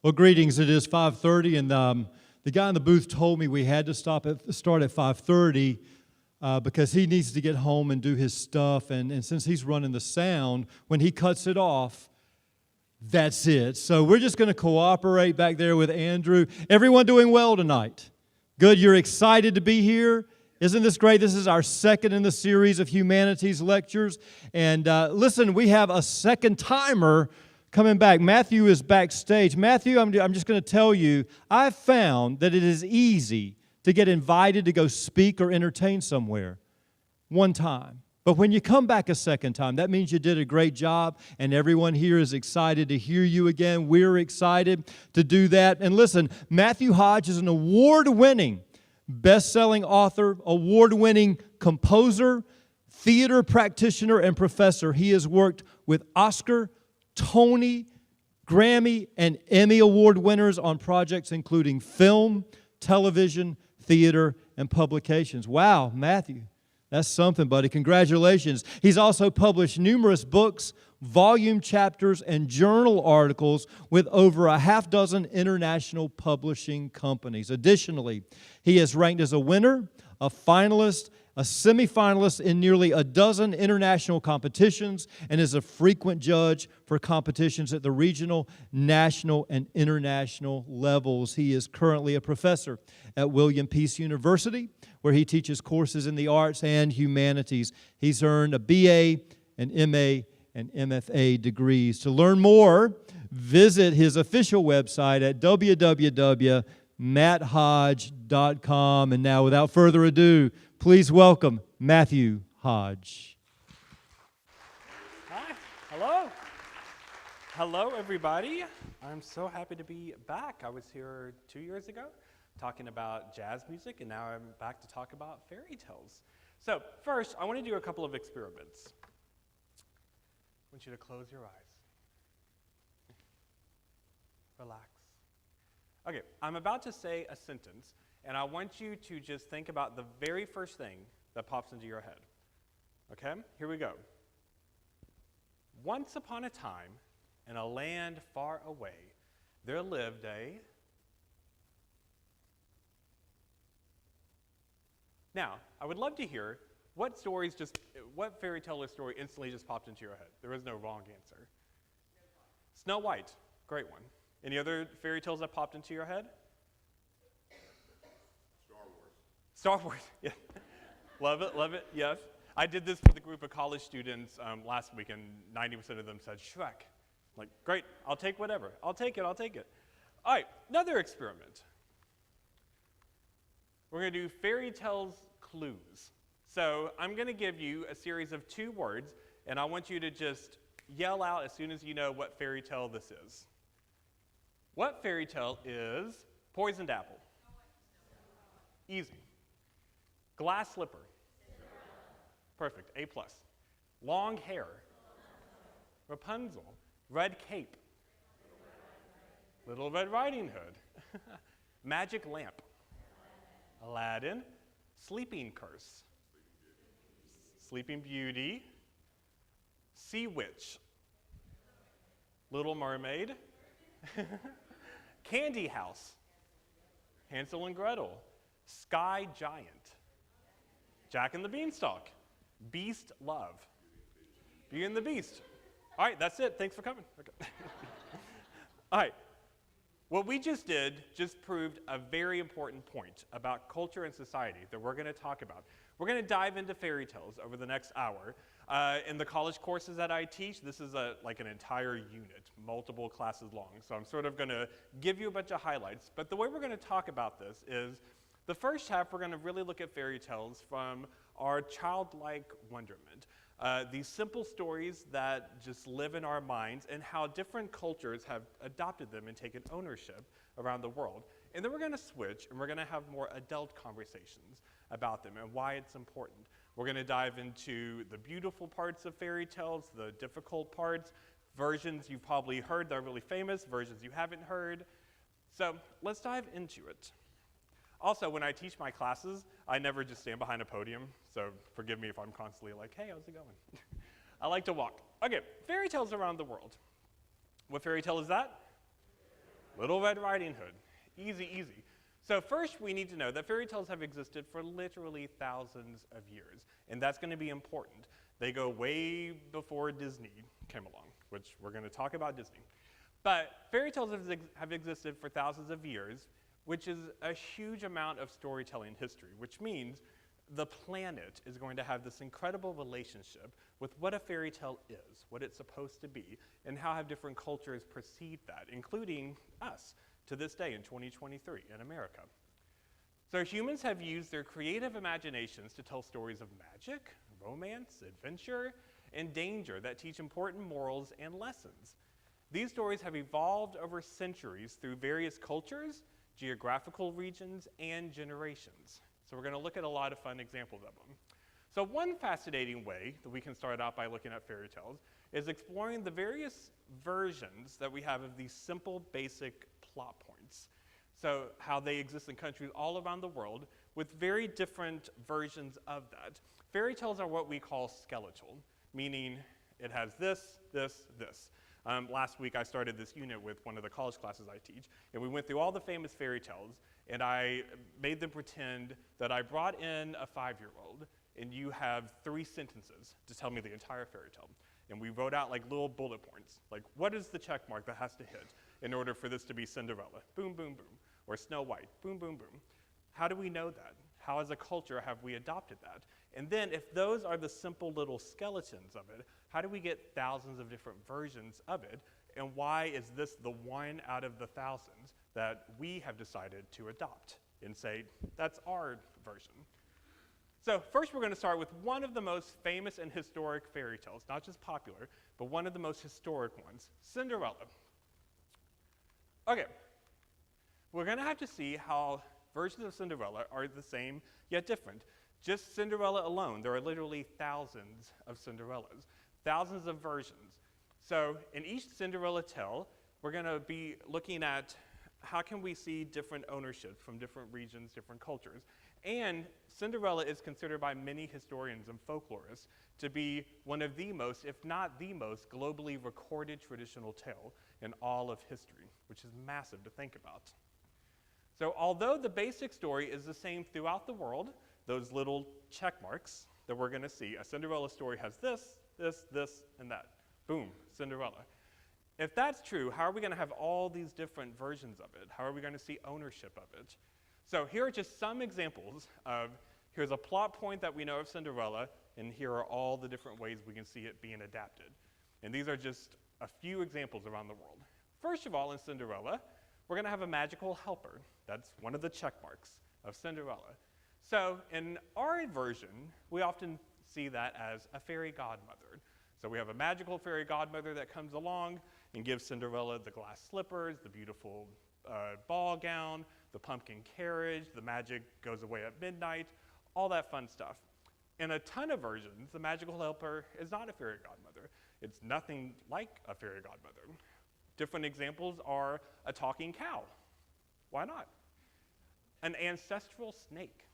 Well, greetings. It is 5:30, and the guy in the booth told me we had to start at 5:30 because he needs to get home and do his stuff. And since he's running the sound, when he cuts it off, that's it. So we're just going to cooperate back there with Andrew. Everyone doing well tonight? Good. You're excited to be here? Isn't this great? This is our second in the series of humanities lectures. And listen, we have a second timer coming back. Matthew is backstage. Matthew, I'm just going to tell you, I've found that it is easy to get invited to go speak or entertain somewhere one time. But when you come back a second time, that means you did a great job, and everyone here is excited to hear you again. We're excited to do that. And listen, Matthew Hodge is an award-winning, best-selling author, award-winning composer, theater practitioner, and professor. He has worked with Oscar, Tony, Grammy, and Emmy Award winners on projects including film, television, theater, and publications. Wow, Matthew, that's something, buddy. Congratulations. He's also published numerous books, volume chapters, and journal articles with over a half dozen international publishing companies. Additionally, he is ranked as a winner, a finalist, a semifinalist in nearly a dozen international competitions, and is a frequent judge for competitions at the regional, national, and international levels. He is currently a professor at William Peace University, where he teaches courses in the arts and humanities. He's earned a BA, an MA, and MFA degrees. To learn more, visit his official website at www.matthodge.com. And now, without further ado, please welcome Matthew Hodge. Hi. Hello. Hello, everybody. I'm so happy to be back. I was here 2 years ago talking about jazz music, and now I'm back to talk about fairy tales. So first, I want to do a couple of experiments. I want you to close your eyes. Relax. Okay, I'm about to say a sentence, and I want you to just think about the very first thing that pops into your head. Okay, here we go. Once upon a time, in a land far away, there lived a... Now, I would love to hear what fairy tale or story instantly just popped into your head. There is no wrong answer. Snow White, great one. Any other fairy tales that popped into your head? Star Wars, yeah. Love it, yes. I did this with a group of college students last week, and 90% of them said Shrek. Like, great, I'll take whatever. I'll take it. All right, another experiment. We're going to do fairy tales clues. So I'm going to give you a series of 2 words, and I want you to just yell out as soon as you know what fairy tale this is. What fairy tale is poisoned apple? Easy. Glass slipper. Perfect, A+. Long hair. Rapunzel. Red cape. Little Red Riding Hood. Magic lamp. Aladdin. Sleeping curse. Sleeping Beauty. Sea witch. Little Mermaid. Candy house. Hansel and Gretel. Sky giant. Jack and the Beanstalk. Beast love. Beauty and the Beast. All right, that's it. Thanks for coming. Okay. All right. What we just did just proved a very important point about culture and society that we're going to talk about. We're going to dive into fairy tales over the next hour. In the college courses that I teach, this is like an entire unit, multiple classes long. So I'm sort of going to give you a bunch of highlights. But the way we're going to talk about this is the first half, we're going to really look at fairy tales from our childlike wonderment. These simple stories that just live in our minds and how different cultures have adopted them and taken ownership around the world. And then we're going to switch and we're going to have more adult conversations about them and why it's important. We're going to dive into the beautiful parts of fairy tales, the difficult parts, versions you've probably heard that are really famous, versions you haven't heard. So let's dive into it. Also, when I teach my classes, I never just stand behind a podium, so forgive me if I'm constantly like, hey, how's it going? I like to walk. Okay, fairy tales around the world. What fairy tale is that? Little Red Riding Hood. Easy, easy. So first we need to know that fairy tales have existed for literally thousands of years, and that's going to be important. They go way before Disney came along, which we're going to talk about Disney. But fairy tales have existed for thousands of years, which is a huge amount of storytelling history, which means the planet is going to have this incredible relationship with what a fairy tale is, what it's supposed to be, and how have different cultures perceived that, including us to this day in 2023 in America. So humans have used their creative imaginations to tell stories of magic, romance, adventure, and danger that teach important morals and lessons. These stories have evolved over centuries through various cultures, geographical regions, and generations. So we're going to look at a lot of fun examples of them. So one fascinating way that we can start out by looking at fairy tales is exploring the various versions that we have of these simple, basic plot points. So how they exist in countries all around the world with very different versions of that. Fairy tales are what we call skeletal, meaning it has this, this, this. Last week I started this unit with one of the college classes I teach, and we went through all the famous fairy tales, and I made them pretend that I brought in a 5-year-old, and you have 3 sentences to tell me the entire fairy tale. And we wrote out like little bullet points, like what is the check mark that has to hit in order for this to be Cinderella? Boom, boom, boom. Or Snow White, boom, boom, boom. How do we know that? How as a culture have we adopted that? And then if those are the simple little skeletons of it, how do we get thousands of different versions of it? And why is this the one out of the thousands that we have decided to adopt and say, that's our version? So first we're going to start with one of the most famous and historic fairy tales, not just popular, but one of the most historic ones, Cinderella. Okay, we're going to have to see how versions of Cinderella are the same yet different. Just Cinderella alone, there are literally thousands of Cinderellas, thousands of versions. So in each Cinderella tale, we're going to be looking at how can we see different ownership from different regions, different cultures. And Cinderella is considered by many historians and folklorists to be one of the most, if not the most, globally recorded traditional tale in all of history, which is massive to think about. So although the basic story is the same throughout the world, those little check marks that we're going to see, a Cinderella story has this, this, this, and that. Boom, Cinderella. If that's true, how are we going to have all these different versions of it? How are we going to see ownership of it? So here are just some examples of, here's a plot point that we know of Cinderella, and here are all the different ways we can see it being adapted. And these are just a few examples around the world. First of all, in Cinderella, we're going to have a magical helper. That's one of the check marks of Cinderella. So in our version, we often see that as a fairy godmother. So we have a magical fairy godmother that comes along and gives Cinderella the glass slippers, the beautiful ball gown, the pumpkin carriage, the magic goes away at midnight, all that fun stuff. In a ton of versions, the magical helper is not a fairy godmother. It's nothing like a fairy godmother. Different examples are a talking cow. Why not? An ancestral snake.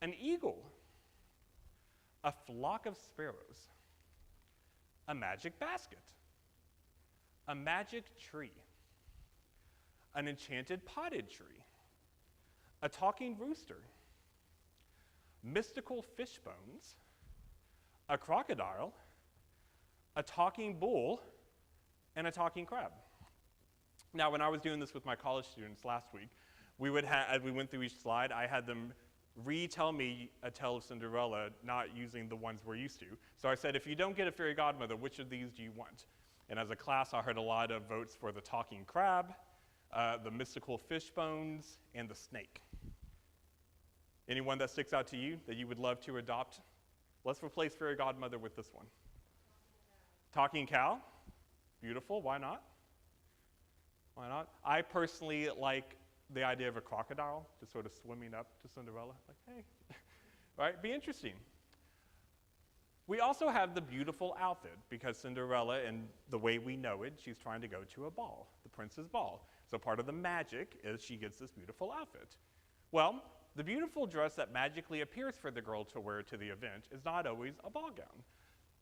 An eagle. A flock of sparrows. A magic basket. A magic tree. An enchanted potted tree. A talking rooster. Mystical fish bones. A crocodile. A talking bull. And a talking crab. Now, when I was doing this with my college students last week, as we went through each slide, I had them retell me a tale of Cinderella, not using the ones we're used to. So I said, if you don't get a fairy godmother, which of these do you want? And as a class, I heard a lot of votes for the talking crab, the mystical fish bones, and the snake. Anyone that sticks out to you that you would love to adopt? Let's replace fairy godmother with this one. Talking cow. Beautiful, why not? Why not? I personally like the idea of a crocodile just sort of swimming up to Cinderella, like, hey, right? Be interesting. We also have the beautiful outfit because Cinderella, and the way we know it, she's trying to go to a ball, the prince's ball. So part of the magic is she gets this beautiful outfit. Well, the beautiful dress that magically appears for the girl to wear to the event is not always a ball gown.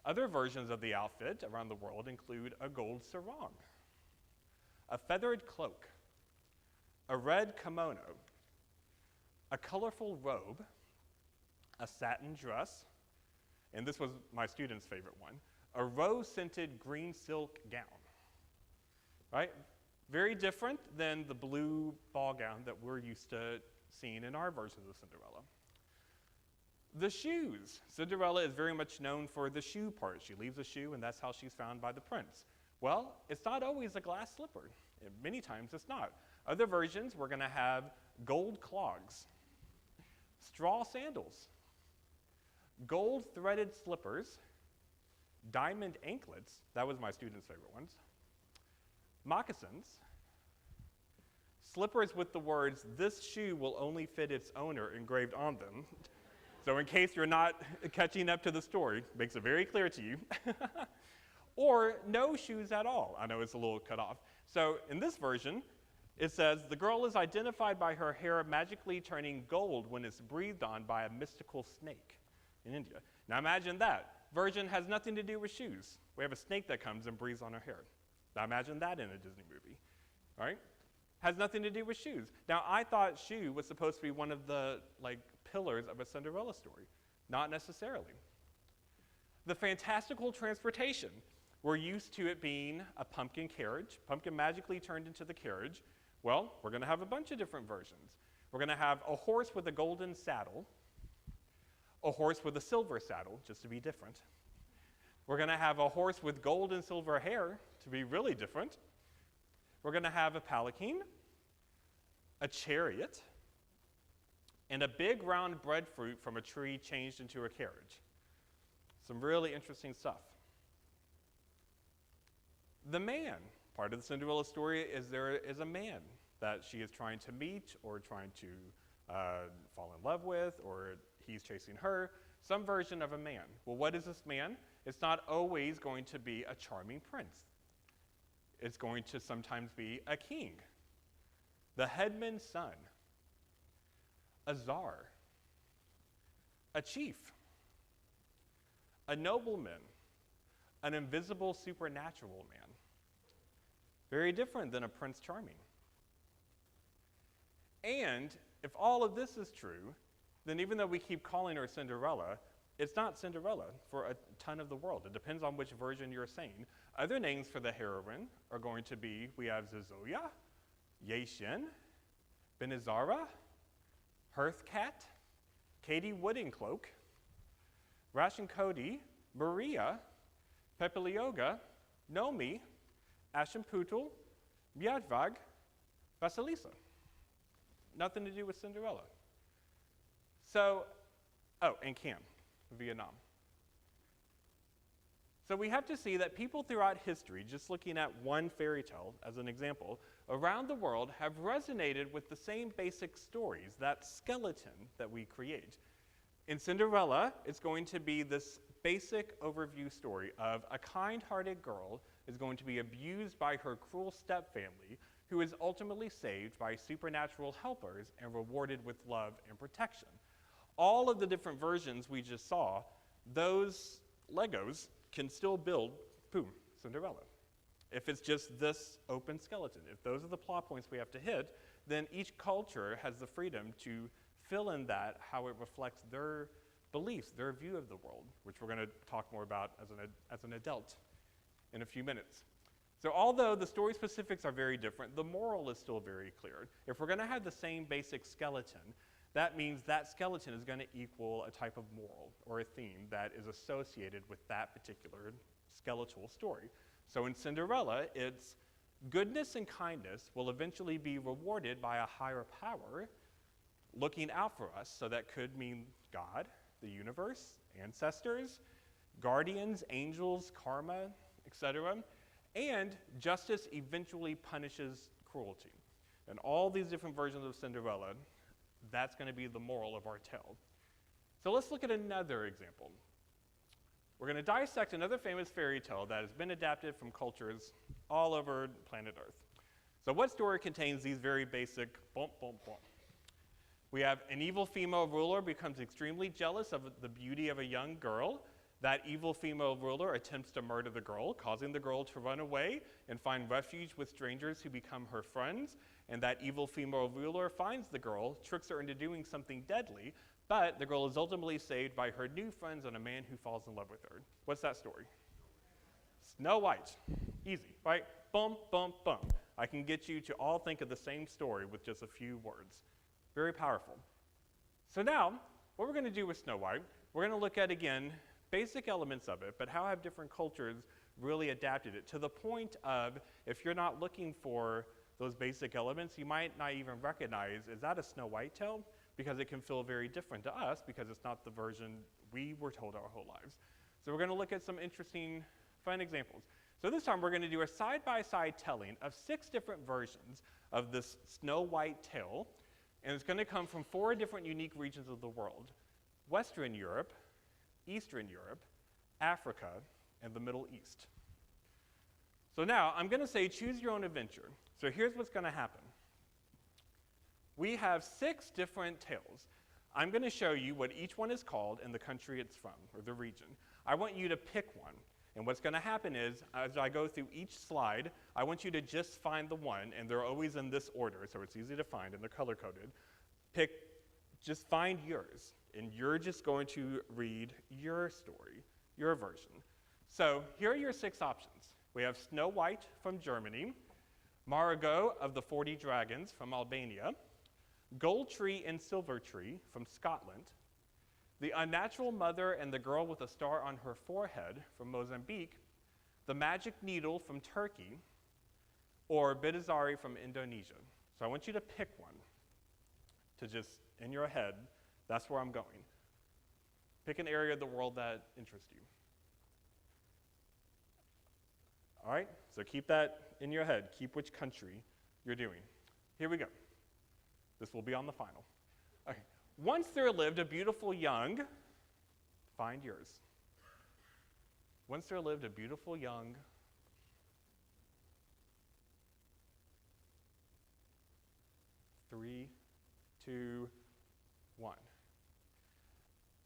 Other versions of the outfit around the world include a gold sarong, a feathered cloak, a red kimono, a colorful robe, a satin dress, and this was my student's favorite one, a rose-scented green silk gown. Right? Very different than the blue ball gown that we're used to seeing in our versions of Cinderella. The shoes. Cinderella is very much known for the shoe part. She leaves a shoe, and that's how she's found by the prince. Well, it's not always a glass slipper. Many times it's not. Other versions, we're going to have gold clogs, straw sandals, gold threaded slippers, diamond anklets, that was my student's favorite ones, moccasins, slippers with the words, "This shoe will only fit its owner," engraved on them. So in case you're not catching up to the story, makes it very clear to you. Or no shoes at all. I know it's a little cut off. So in this version, it says, the girl is identified by her hair magically turning gold when it's breathed on by a mystical snake in India. Now imagine that. Version has nothing to do with shoes. We have a snake that comes and breathes on her hair. Now imagine that in a Disney movie, right? Has nothing to do with shoes. Now I thought shoe was supposed to be one of the pillars of a Cinderella story. Not necessarily. The fantastical transportation. We're used to it being a pumpkin carriage. Pumpkin magically turned into the carriage. Well, we're going to have a bunch of different versions. We're going to have a horse with a golden saddle, a horse with a silver saddle, just to be different. We're going to have a horse with gold and silver hair, to be really different. We're going to have a palanquin, a chariot, and a big round breadfruit from a tree changed into a carriage. Some really interesting stuff. The man. Part of the Cinderella story is there is a man that she is trying to meet or trying to fall in love with, or he's chasing her. Some version of a man. Well, what is this man? It's not always going to be a charming prince. It's going to sometimes be a king, the headman's son, a czar, a chief, a nobleman, an invisible supernatural man. Very different than a Prince Charming. And if all of this is true, then even though we keep calling her Cinderella, it's not Cinderella for a ton of the world. It depends on which version you're saying. Other names for the heroine are going to be, we have Zozoya, Yeixin, Benizara, Hearthcat, Katie Woodencloak, Ration Cody, Maria, Pepelioga, Nomi, Ashimputul, Myadvag, Vasilisa. Nothing to do with Cinderella. So, and Cam, Vietnam. So we have to see that people throughout history, just looking at one fairy tale as an example, around the world have resonated with the same basic stories, that skeleton that we create. In Cinderella, it's going to be this basic overview story of a kind-hearted girl is going to be abused by her cruel stepfamily, who is ultimately saved by supernatural helpers and rewarded with love and protection. All of the different versions we just saw, those Legos can still build, boom, Cinderella. If it's just this open skeleton, if those are the plot points we have to hit, then each culture has the freedom to fill in that how it reflects their beliefs, their view of the world, which we're going to talk more about as an adult in a few minutes. So although the story specifics are very different, the moral is still very clear. If we're going to have the same basic skeleton, that means that skeleton is going to equal a type of moral or a theme that is associated with that particular skeletal story. So in Cinderella, it's goodness and kindness will eventually be rewarded by a higher power looking out for us. So that could mean God, the universe, ancestors, guardians, angels, karma, etc. And justice eventually punishes cruelty. And all these different versions of Cinderella, that's going to be the moral of our tale. So let's look at another example. We're going to dissect another famous fairy tale that has been adapted from cultures all over planet Earth. So what story contains these very basic bump, bump, bump? We have an evil female ruler becomes extremely jealous of the beauty of a young girl, That evil female ruler attempts to murder the girl, causing the girl to run away and find refuge with strangers who become her friends. And that evil female ruler finds the girl, tricks her into doing something deadly, but the girl is ultimately saved by her new friends and a man who falls in love with her. What's that story? Snow White. Easy, right? Boom, boom, boom. I can get you to all think of the same story with just a few words. Very powerful. So now, what we're going to do with Snow White, we're going to look at, again, basic elements of it, but how have different cultures really adapted it to the point of, if you're not looking for those basic elements, you might not even recognize, is that a Snow White tale? Because it can feel very different to us because it's not the version we were told our whole lives. So we're going to look at some interesting, fun examples. So this time we're going to do a side-by-side telling of 6 different versions of this Snow White tale, and it's going to come from 4 different unique regions of the world: Western Europe, Eastern Europe, Africa, and the Middle East. So now I'm going to say choose your own adventure. So here's what's going to happen. We have 6 different tales. I'm going to show you what each one is called and the country it's from, or the region. I want you to pick one. And what's going to happen is, as I go through each slide, I want you to just find the one, and they're always in this order, so it's easy to find, and they're color-coded. Just find yours, and you're just going to read your story, your version. So here are your 6 options. We have Snow White from Germany, Margot of the 40 Dragons from Albania, Gold Tree and Silver Tree from Scotland, The Unnatural Mother and the Girl with a Star on Her Forehead from Mozambique, The Magic Needle from Turkey, or Bidazari from Indonesia. So I want you to pick one to just, in your head, that's where I'm going. Pick an area of the world that interests you. All right, so keep that in your head. Keep which country you're doing. Here we go. This will be on the final. Okay. Once there lived a beautiful young, find yours. Once there lived a beautiful young, 3, 2, 1.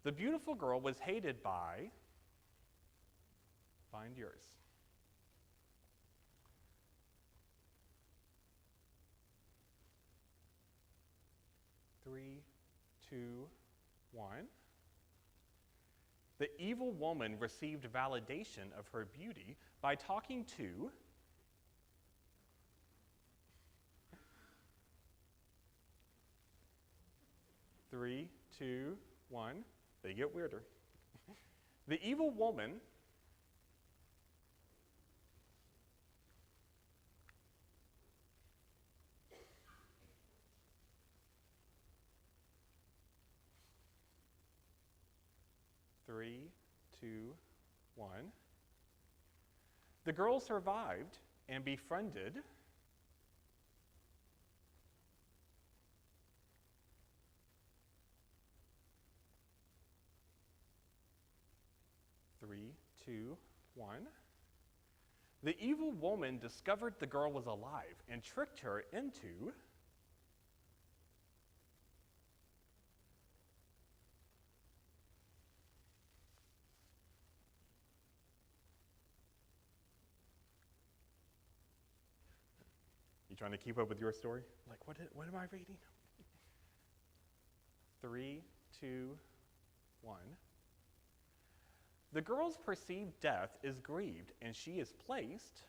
The beautiful girl was hated by, find yours. 3, 2, 1. The evil woman received validation of her beauty by talking to, 3, 2, 1. They get weirder. The evil woman Three, 2, 1. The girl survived and befriended. 3, 2, 1. The evil woman discovered the girl was alive and tricked her into. 'Trying to keep up with your story? Like, what am I reading? 3, 2, 1. The girl's perceived death is grieved, and she is placed.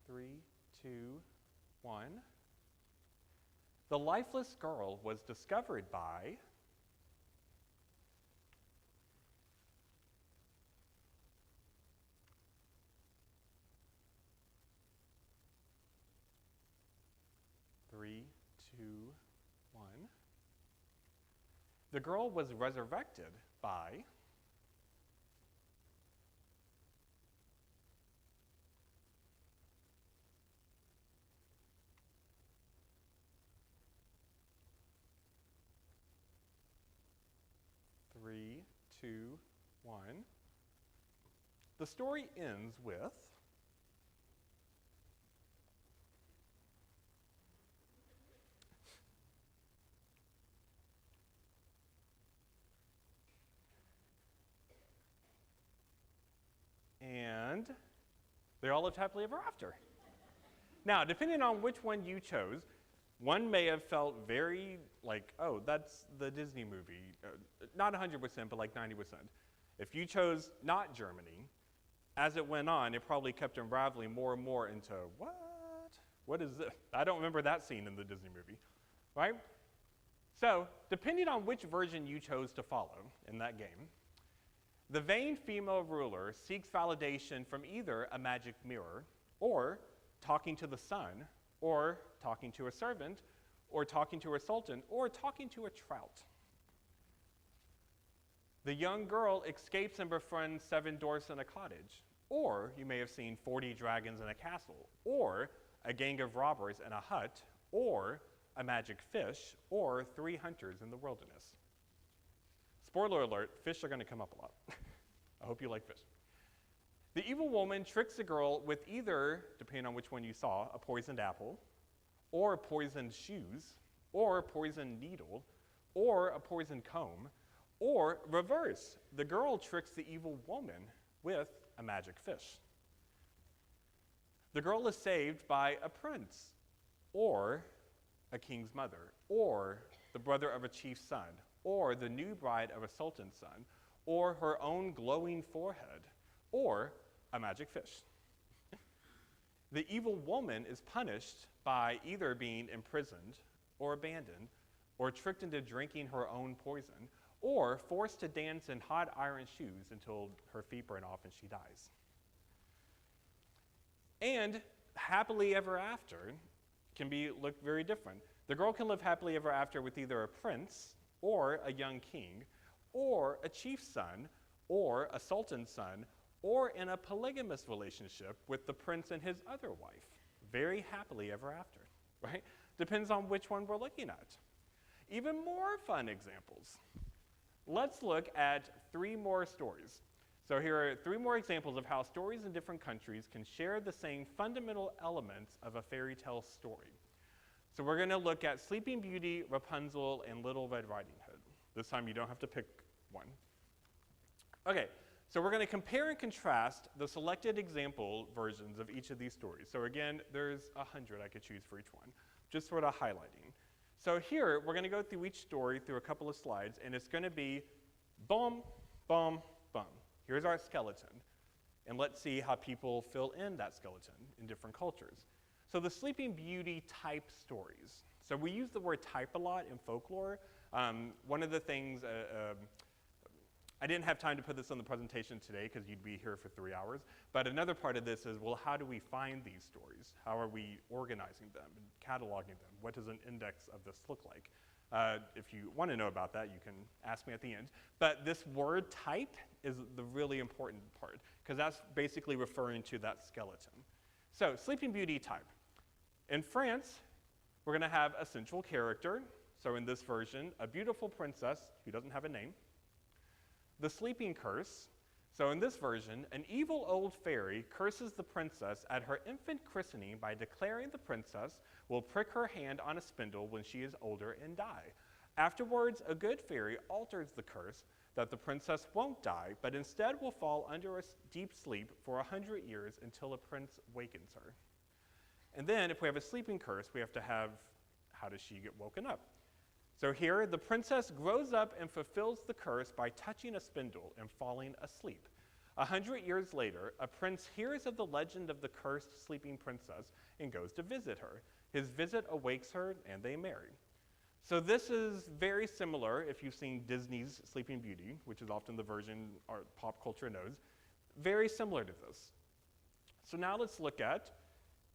3, 2, 1. The lifeless girl was discovered by. 3, 2, 1. The girl was resurrected by. 3, 2, 1. The story ends with. and they all lived happily ever after. Now, depending on which one you chose, one may have felt very like, oh, that's the Disney movie. Not 100%, but like 90%. If you chose not Germany, as it went on, it probably kept unraveling more and more into, what? What is this? I don't remember that scene in the Disney movie, right? So, depending on which version you chose to follow in that game, the vain female ruler seeks validation from either a magic mirror, or talking to the sun, or talking to a servant, or talking to a sultan, or talking to a trout. The young girl escapes and befriends 7 dwarfs in a cottage, or you may have seen 40 dragons in a castle, or a gang of robbers in a hut, or a magic fish, or 3 hunters in the wilderness. Spoiler alert, fish are going to come up a lot. I hope you like fish. The evil woman tricks the girl with either, depending on which one you saw, a poisoned apple, or poisoned shoes, or a poisoned needle, or a poisoned comb, or reverse, the girl tricks the evil woman with a magic fish. The girl is saved by a prince, or a king's mother, or the brother of a chief's son, or the new bride of a sultan's son, or her own glowing forehead, or a magic fish. The evil woman is punished by either being imprisoned or abandoned, or tricked into drinking her own poison, or forced to dance in hot iron shoes until her feet burn off and she dies. And happily ever after can look very different. The girl can live happily ever after with either a prince, or a young king, or a chief's son, or a sultan's son, or in a polygamous relationship with the prince and his other wife. Very happily ever after, right? Depends on which one we're looking at. Even more fun examples. Let's look at 3 more stories. So here are 3 more examples of how stories in different countries can share the same fundamental elements of a fairy tale story. So we're going to look at Sleeping Beauty, Rapunzel, and Little Red Riding Hood. This time you don't have to pick one. Okay, so we're going to compare and contrast the selected example versions of each of these stories. So again, there's 100 I could choose for each one, just sort of highlighting. So here, we're going to go through each story through a couple of slides, and it's going to be boom, boom, boom. Here's our skeleton. And let's see how people fill in that skeleton in different cultures. So the Sleeping Beauty type stories. So we use the word type a lot in folklore. One of the things, I didn't have time to put this on the presentation today because you'd be here for 3 hours, but another part of this is, well, how do we find these stories? How are we organizing them and cataloging them? What does an index of this look like? If you want to know about that, you can ask me at the end. But this word type is the really important part, because that's basically referring to that skeleton. So, Sleeping Beauty type. In France, we're going to have a central character. So in this version, a beautiful princess who doesn't have a name. The sleeping curse. So in this version, an evil old fairy curses the princess at her infant christening by declaring the princess will prick her hand on a spindle when she is older and die. Afterwards, a good fairy alters the curse that the princess won't die, but instead will fall under a deep sleep for 100 years until a prince wakens her. And then if we have a sleeping curse, we have to have, how does she get woken up? So here, the princess grows up and fulfills the curse by touching a spindle and falling asleep. 100 years later, a prince hears of the legend of the cursed sleeping princess and goes to visit her. His visit awakes her, and they marry. So this is very similar if you've seen Disney's Sleeping Beauty, which is often the version our pop culture knows. Very similar to this. So now let's look at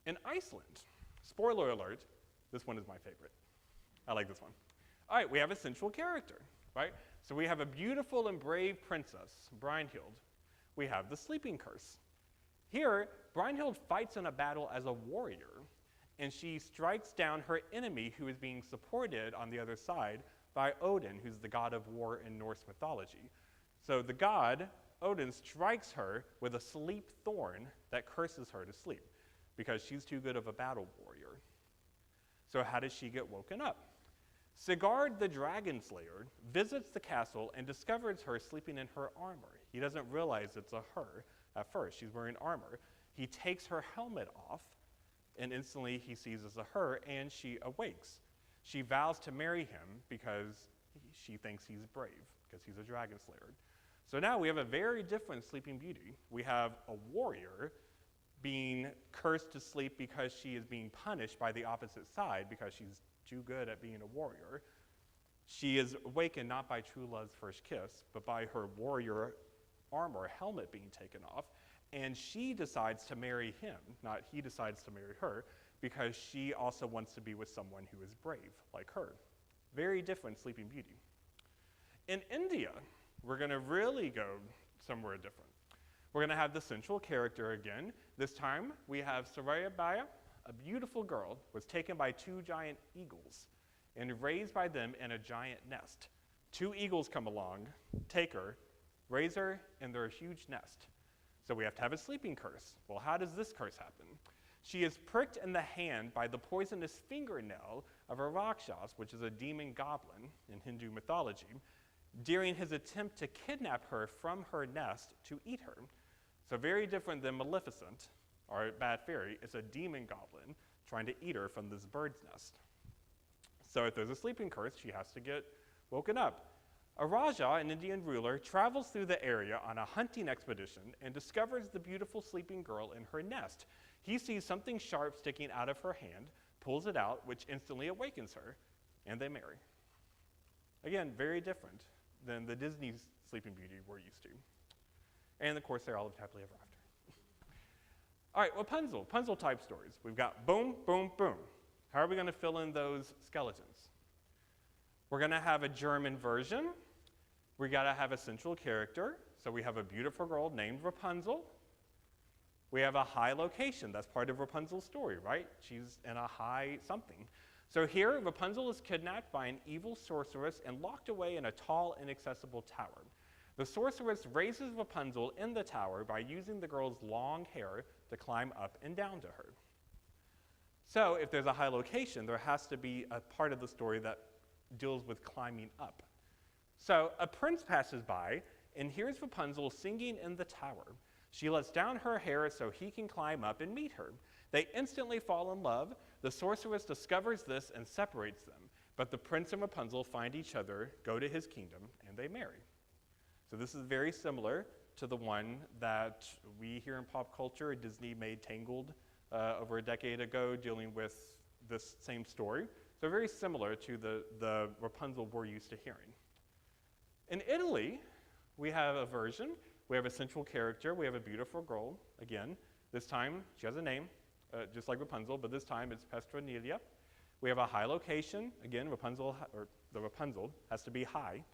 in Iceland. Spoiler alert, this one is my favorite. I like this one. All right, we have a central character, right? So we have a beautiful and brave princess, Brynhild. We have the sleeping curse. Here, Brynhild fights in a battle as a warrior, and she strikes down her enemy who is being supported on the other side by Odin, who's the god of war in Norse mythology. So the god, Odin, strikes her with a sleep thorn that curses her to sleep because she's too good of a battle warrior. So how does she get woken up? Sigurd the dragon slayer visits the castle and discovers her sleeping in her armor. He doesn't realize it's a her at first. She's wearing armor. He takes her helmet off, and instantly he seizes her, and she awakes. She vows to marry him because she thinks he's brave, because he's a dragon slayer. So now we have a very different Sleeping Beauty. We have a warrior being cursed to sleep because she is being punished by the opposite side because she's too good at being a warrior. She is awakened not by true love's first kiss, but by her warrior armor, helmet being taken off, and she decides to marry him, not he decides to marry her, because she also wants to be with someone who is brave, like her. Very different Sleeping Beauty. In India, we're going to really go somewhere different. We're going to have the central character again. This time, we have Sarayabaya, a beautiful girl, was taken by two giant eagles and raised by them in a giant nest. Two eagles come along, take her, raise her, and they're a huge nest. So we have to have a sleeping curse. Well, how does this curse happen? She is pricked in the hand by the poisonous fingernail of a Rakshas, which is a demon goblin in Hindu mythology, during his attempt to kidnap her from her nest to eat her. So very different than Maleficent, or Bad Fairy. It's a demon goblin trying to eat her from this bird's nest. So if there's a sleeping curse, she has to get woken up. A Raja, an Indian ruler, travels through the area on a hunting expedition and discovers the beautiful sleeping girl in her nest. He sees something sharp sticking out of her hand, pulls it out, which instantly awakens her, and they marry. Again, very different than the Disney Sleeping Beauty we're used to. And of course, they all lived happily ever after. All right, Rapunzel type stories. We've got boom, boom, boom. How are we going to fill in those skeletons? We're going to have a German version. We got to have a central character. So we have a beautiful girl named Rapunzel. We have a high location. That's part of Rapunzel's story, right? She's in a high something. So here, Rapunzel is kidnapped by an evil sorceress and locked away in a tall, inaccessible tower. The sorceress raises Rapunzel in the tower by using the girl's long hair to climb up and down to her. So if there's a high location, there has to be a part of the story that deals with climbing up. So a prince passes by and hears Rapunzel singing in the tower. She lets down her hair so he can climb up and meet her. They instantly fall in love. The sorceress discovers this and separates them. But the prince and Rapunzel find each other, go to his kingdom, and they marry. So this is very similar to the one that we here in pop culture, Disney made Tangled over a decade ago, dealing with this same story. So very similar to the Rapunzel we're used to hearing. In Italy, we have a version. We have a central character. We have a beautiful girl. Again, this time she has a name, just like Rapunzel, but this time it's Petronilla. We have a high location. Again, the Rapunzel has to be high.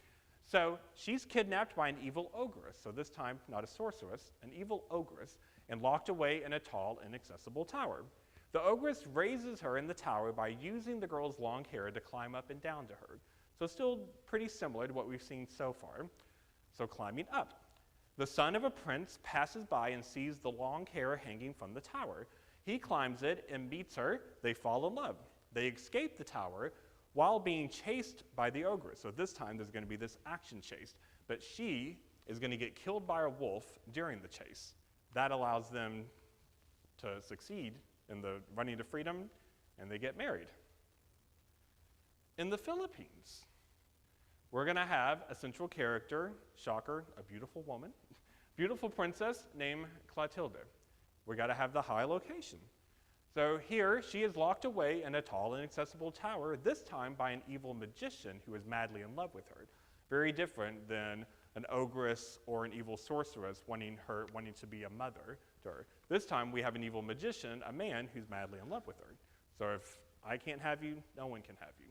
So she's kidnapped by an evil ogress. So this time, not a sorceress, an evil ogress, and locked away in a tall, inaccessible tower. The ogress raises her in the tower by using the girl's long hair to climb up and down to her. So still pretty similar to what we've seen so far. So climbing up. The son of a prince passes by and sees the long hair hanging from the tower. He climbs it and meets her. They fall in love. They escape the tower while being chased by the ogress. So this time there's going to be this action chase. But she is going to get killed by a wolf during the chase. That allows them to succeed in the running to freedom, and they get married. In the Philippines, we're going to have a central character, shocker, a beautiful woman, beautiful princess named Clotilde. We got to have the high location. So here, she is locked away in a tall, inaccessible tower, this time by an evil magician who is madly in love with her. Very different than an ogress or an evil sorceress wanting to be a mother to her. This time, we have an evil magician, a man who's madly in love with her. So if I can't have you, no one can have you.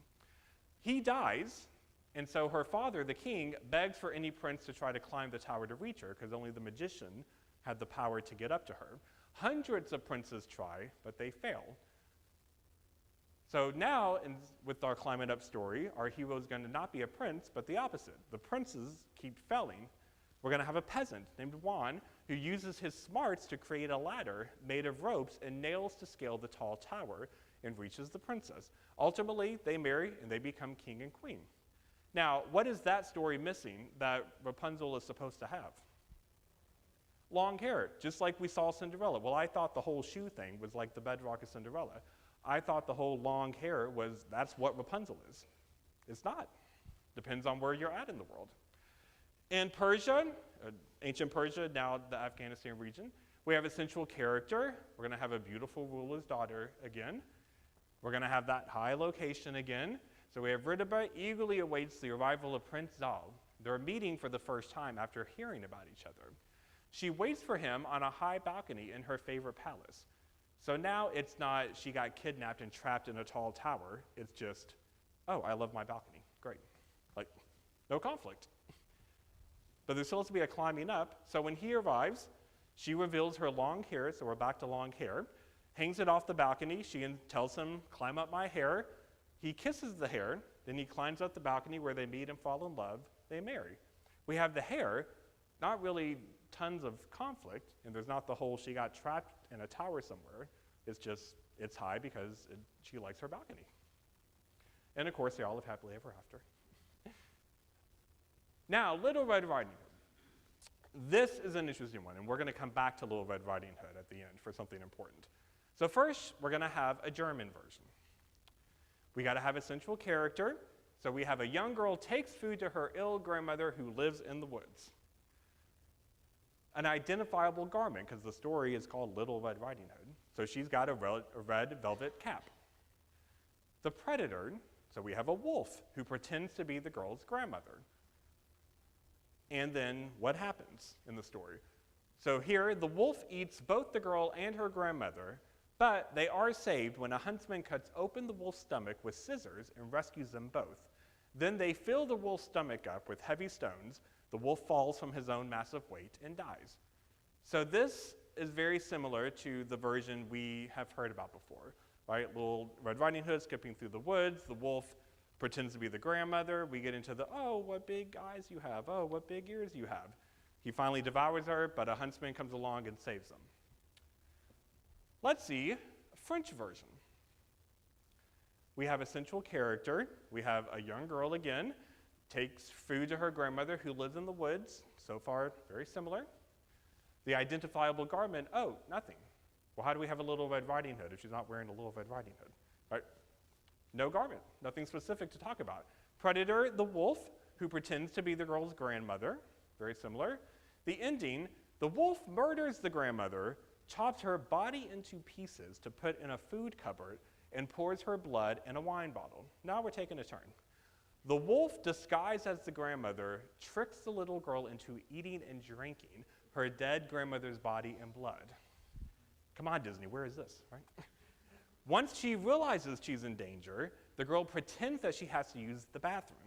He dies, and so her father, the king, begs for any prince to try to climb the tower to reach her, because only the magician had the power to get up to her. Hundreds of princes try, but they fail. So now, with our climbing up story, our hero is going to not be a prince, but the opposite. The princes keep failing. We're going to have a peasant named Juan who uses his smarts to create a ladder made of ropes and nails to scale the tall tower and reaches the princess. Ultimately, they marry and they become king and queen. Now, what is that story missing that Rapunzel is supposed to have? long hair, just like we saw Cinderella. Well, I thought the whole shoe thing was like the bedrock of Cinderella. I thought the whole long hair that's what Rapunzel is. It's not. Depends on where you're at in the world. In Persia, ancient Persia, now the Afghanistan region, we have a central character. We're going to have a beautiful ruler's daughter again. We're going to have that high location again. So we have Ridaba eagerly awaits the arrival of Prince Zal. They're meeting for the first time after hearing about each other. She waits for him on a high balcony in her favorite palace. So now it's not she got kidnapped and trapped in a tall tower. It's just, oh, I love my balcony. Great. Like, no conflict. But there's supposed to be a climbing up. So when he arrives, she reveals her long hair, so we're back to long hair, hangs it off the balcony. She tells him, climb up my hair. He kisses the hair. Then he climbs up the balcony where they meet and fall in love. They marry. We have the hair, not really tons of conflict, and there's not the whole she got trapped in a tower somewhere. It's just, it's high because she likes her balcony. And of course, they all live happily ever after. Now, Little Red Riding Hood. This is an interesting one, and we're going to come back to Little Red Riding Hood at the end for something important. So first, we're going to have a German version. We got to have a central character. So we have a young girl takes food to her ill grandmother who lives in the woods. An identifiable garment, because the story is called Little Red Riding Hood. So she's got a red velvet cap. The predator, so we have a wolf who pretends to be the girl's grandmother. And then what happens in the story? So here, the wolf eats both the girl and her grandmother, but they are saved when a huntsman cuts open the wolf's stomach with scissors and rescues them both. Then they fill the wolf's stomach up with heavy stones. The wolf falls from his own massive weight and dies. So this is very similar to the version we have heard about before, right? Little Red Riding Hood skipping through the woods. The wolf pretends to be the grandmother. We get into the, oh, what big eyes you have. Oh, what big ears you have. He finally devours her, but a huntsman comes along and saves them. Let's see a French version. We have a central character. We have a young girl again, takes food to her grandmother who lives in the woods. So far, very similar. The identifiable garment, oh, nothing. Well, how do we have a Little Red Riding Hood if she's not wearing a Little Red Riding Hood? Right? No garment, nothing specific to talk about. Predator, the wolf, who pretends to be the girl's grandmother. Very similar. The ending, the wolf murders the grandmother, chops her body into pieces to put in a food cupboard, and pours her blood in a wine bottle. Now we're taking a turn. The wolf, disguised as the grandmother, tricks the little girl into eating and drinking her dead grandmother's body and blood. Come on, Disney, where is this, right? Once she realizes she's in danger, the girl pretends that she has to use the bathroom.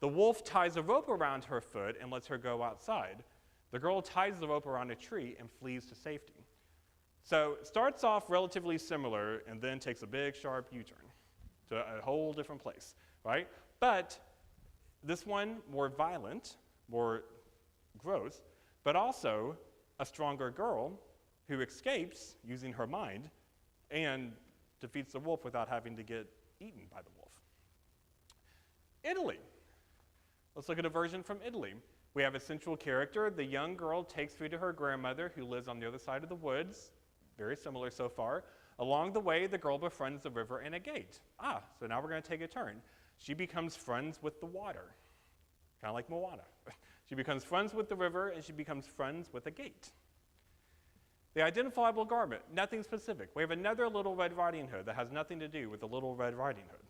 The wolf ties a rope around her foot and lets her go outside. The girl ties the rope around a tree and flees to safety. So it starts off relatively similar and then takes a big, sharp U-turn to a whole different place, right? But this one, more violent, more gross, but also a stronger girl who escapes using her mind and defeats the wolf without having to get eaten by the wolf. Italy. Let's look at a version from Italy. We have a central character. The young girl takes food to her grandmother who lives on the other side of the woods. Very similar so far. Along the way, the girl befriends the river and a gate. So now we're going to take a turn. She becomes friends with the water, kind of like Moana. She becomes friends with the river and she becomes friends with a gate. The identifiable garment, nothing specific. We have another Little Red Riding Hood that has nothing to do with the Little Red Riding Hood.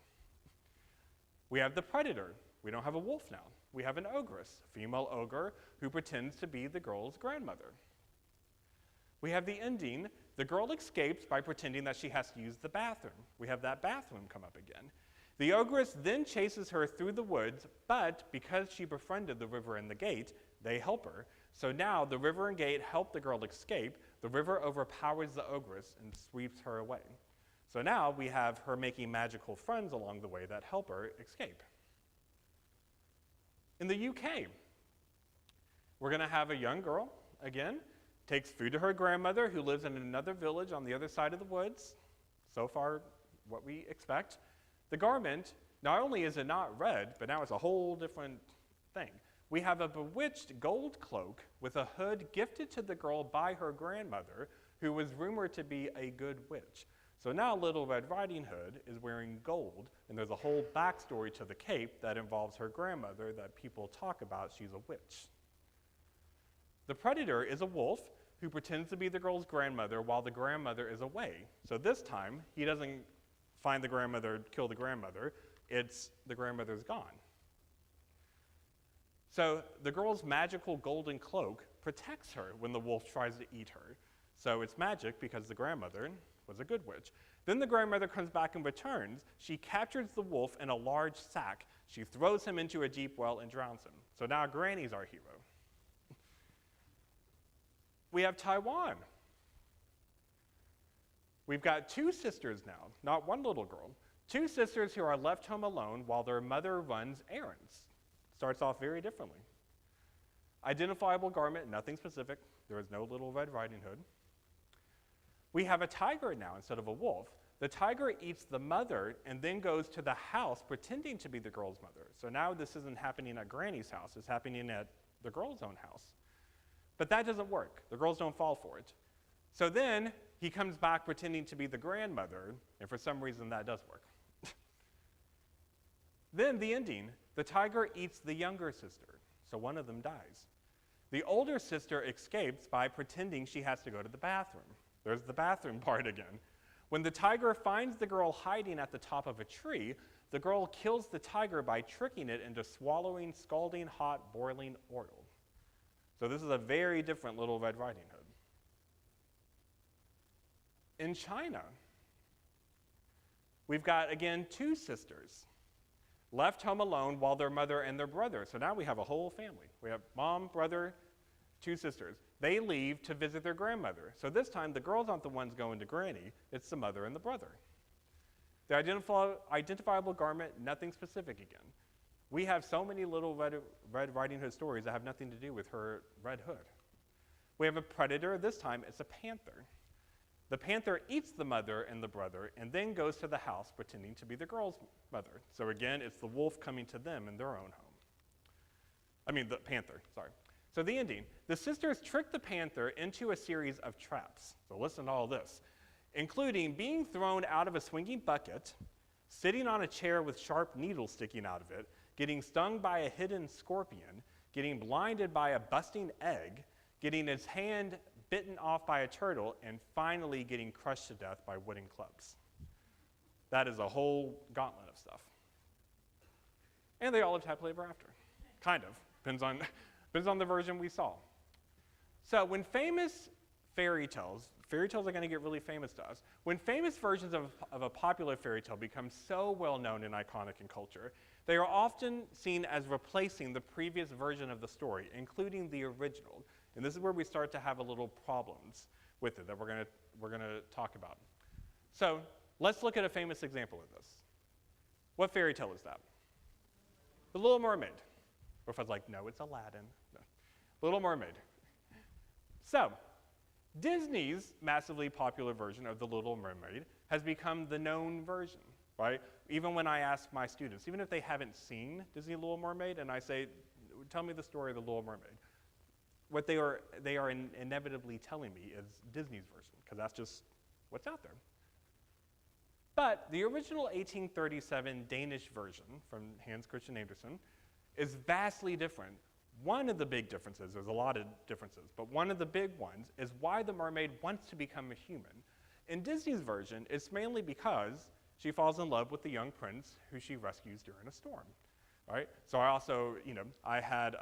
We have the predator. We don't have a wolf now. We have an ogress, a female ogre who pretends to be the girl's grandmother. We have the ending. The girl escapes by pretending that she has to use the bathroom. We have that bathroom come up again. The ogress then chases her through the woods, but because she befriended the river and the gate, they help her. So now the river and gate help the girl escape. The river overpowers the ogress and sweeps her away. So now we have her making magical friends along the way that help her escape. In the UK, we're going to have a young girl, again, takes food to her grandmother who lives in another village on the other side of the woods. So far, what we expect. The garment, not only is it not red, but now it's a whole different thing. we have a bewitched gold cloak with a hood gifted to the girl by her grandmother, who was rumored to be a good witch. So now Little Red Riding Hood is wearing gold, and there's a whole backstory to the cape that involves her grandmother that people talk about. She's a witch. The predator is a wolf who pretends to be the girl's grandmother while the grandmother is away. So this time, he doesn't find the grandmother, kill the grandmother, it's the grandmother's gone. So the girl's magical golden cloak protects her when the wolf tries to eat her. So it's magic because the grandmother was a good witch. Then the grandmother comes back and returns. She captures the wolf in a large sack. She throws him into a deep well and drowns him. So now Granny's our hero. We have Taiwan. We've got two sisters now, not one little girl. Two sisters who are left home alone while their mother runs errands. Starts off very differently. Identifiable garment, nothing specific. There is no Little Red Riding Hood. We have a tiger now instead of a wolf. The tiger eats the mother and then goes to the house pretending to be the girl's mother. So now this isn't happening at Granny's house, it's happening at the girl's own house. But that doesn't work. The girls don't fall for it. So then he comes back pretending to be the grandmother, and for some reason that does work. Then the ending, the tiger eats the younger sister, so one of them dies. The older sister escapes by pretending she has to go to the bathroom. There's the bathroom part again. When the tiger finds the girl hiding at the top of a tree, the girl kills the tiger by tricking it into swallowing scalding hot boiling oil. So this is a very different Little Red Riding Hood. In China, we've got, again, two sisters left home alone while their mother and their brother. So now we have a whole family. We have mom, brother, two sisters. They leave to visit their grandmother. So this time, the girls aren't the ones going to Granny, it's the mother and the brother. The identifiable garment, nothing specific again. We have so many Little Red Riding Hood stories that have nothing to do with her red hood. We have a predator, this time it's a panther. The panther eats the mother and the brother and then goes to the house pretending to be the girl's mother. So again, it's the wolf coming to them in their own home. I mean, the panther, sorry. So the ending, the sisters trick the panther into a series of traps. So listen to all this, including being thrown out of a swinging bucket, sitting on a chair with sharp needles sticking out of it, getting stung by a hidden scorpion, getting blinded by a busting egg, getting his hand bitten off by a turtle, and finally getting crushed to death by wooden clubs. That is a whole gauntlet of stuff. And they all lived happily ever after. Kind of. Depends on the version we saw. So when famous fairy tales are going to get really famous to us. When famous versions of a popular fairy tale become so well known and iconic in culture, they are often seen as replacing the previous version of the story, including the original. And this is where we start to have a little problems with it that we're going to talk about. So let's look at a famous example of this. What fairy tale is that? The Little Mermaid. Or if I was like, no, it's Aladdin. No. Little Mermaid. So Disney's massively popular version of The Little Mermaid has become the known version, right? Even when I ask my students, even if they haven't seen Disney Little Mermaid, and I say, tell me the story of The Little Mermaid, what they are inevitably telling me is Disney's version, because that's just what's out there. But the original 1837 Danish version from Hans Christian Andersen is vastly different. One of the big differences, there's a lot of differences, but one of the big ones is why the mermaid wants to become a human. In Disney's version, it's mainly because she falls in love with the young prince who she rescues during a storm, right? So I also, I had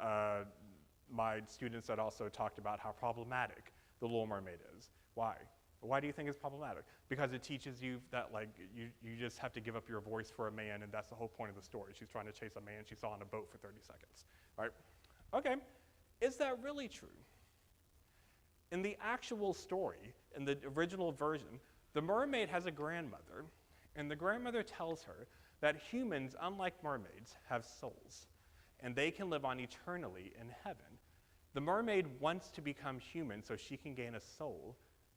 my students that also talked about how problematic the Little Mermaid is. Why? Why do you think it's problematic? Because it teaches you that you just have to give up your voice for a man, and that's the whole point of the story. She's trying to chase a man she saw on a boat for 30 seconds, right? Okay, is that really true? In the actual story, in the original version, the mermaid has a grandmother, and the grandmother tells her that humans, unlike mermaids, have souls, and they can live on eternally in heaven. The mermaid wants to become human so she can gain a soul